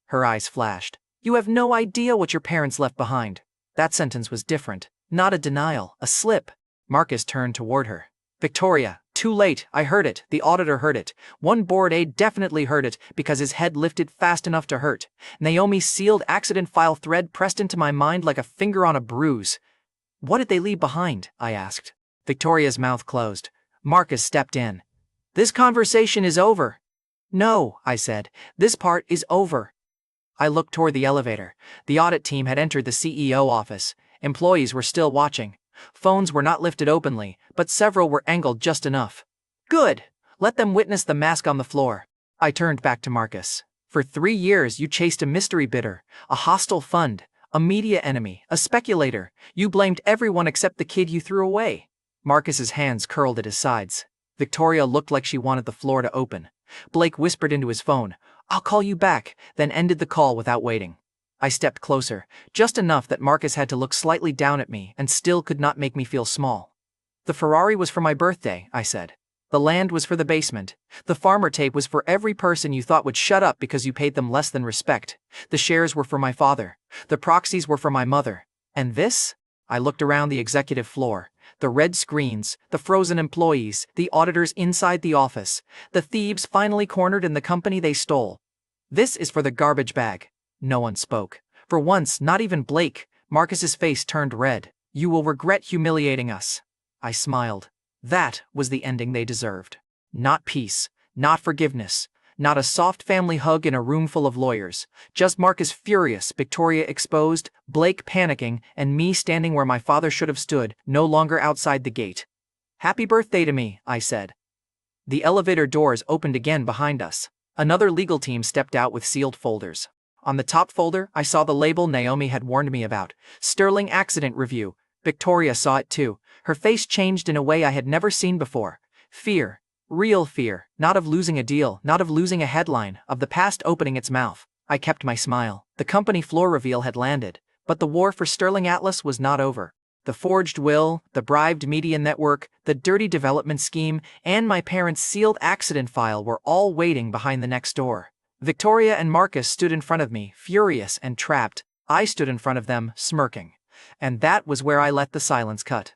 Her eyes flashed. You have no idea what your parents left behind. That sentence was different. Not a denial, a slip. Marcus turned toward her. Victoria, too late, I heard it, the auditor heard it. One board aide definitely heard it, because his head lifted fast enough to hurt. Naomi's sealed accident file thread pressed into my mind like a finger on a bruise. What did they leave behind? I asked. Victoria's mouth closed. Marcus stepped in. This conversation is over. No, I said, this part is over. I looked toward the elevator. The audit team had entered the CEO office. Employees were still watching. Phones were not lifted openly, but several were angled just enough. Good. Let them witness the mask on the floor. I turned back to Marcus. For 3 years you chased a mystery bidder, a hostile fund, a media enemy, a speculator. You blamed everyone except the kid you threw away. Marcus's hands curled at his sides. Victoria looked like she wanted the floor to open. Blake whispered into his phone, I'll call you back, then ended the call without waiting. I stepped closer, just enough that Marcus had to look slightly down at me and still could not make me feel small. The Ferrari was for my birthday, I said. The land was for the basement. The farmer tape was for every person you thought would shut up because you paid them less than respect. The shares were for my father. The proxies were for my mother. And this? I looked around the executive floor. The red screens, the frozen employees, the auditors inside the office, the thieves finally cornered in the company they stole. This is for the garbage bag. No one spoke. For once, not even Blake. Marcus's face turned red. You will regret humiliating us. I smiled. That was the ending they deserved. Not peace, not forgiveness, not a soft family hug in a room full of lawyers. Just Marcus furious, Victoria exposed, Blake panicking, and me standing where my father should have stood, no longer outside the gate. Happy birthday to me, I said. The elevator doors opened again behind us. Another legal team stepped out with sealed folders. On the top folder, I saw the label Naomi had warned me about. Sterling Accident Review. Victoria saw it too. Her face changed in a way I had never seen before. Fear. Real fear. Not of losing a deal, not of losing a headline, of the past opening its mouth. I kept my smile. The company floor reveal had landed, but the war for Sterling Atlas was not over. The forged will, the bribed media network, the dirty development scheme, and my parents' sealed accident file were all waiting behind the next door. Victoria and Marcus stood in front of me, furious and trapped. I stood in front of them, smirking. And that was where I let the silence cut.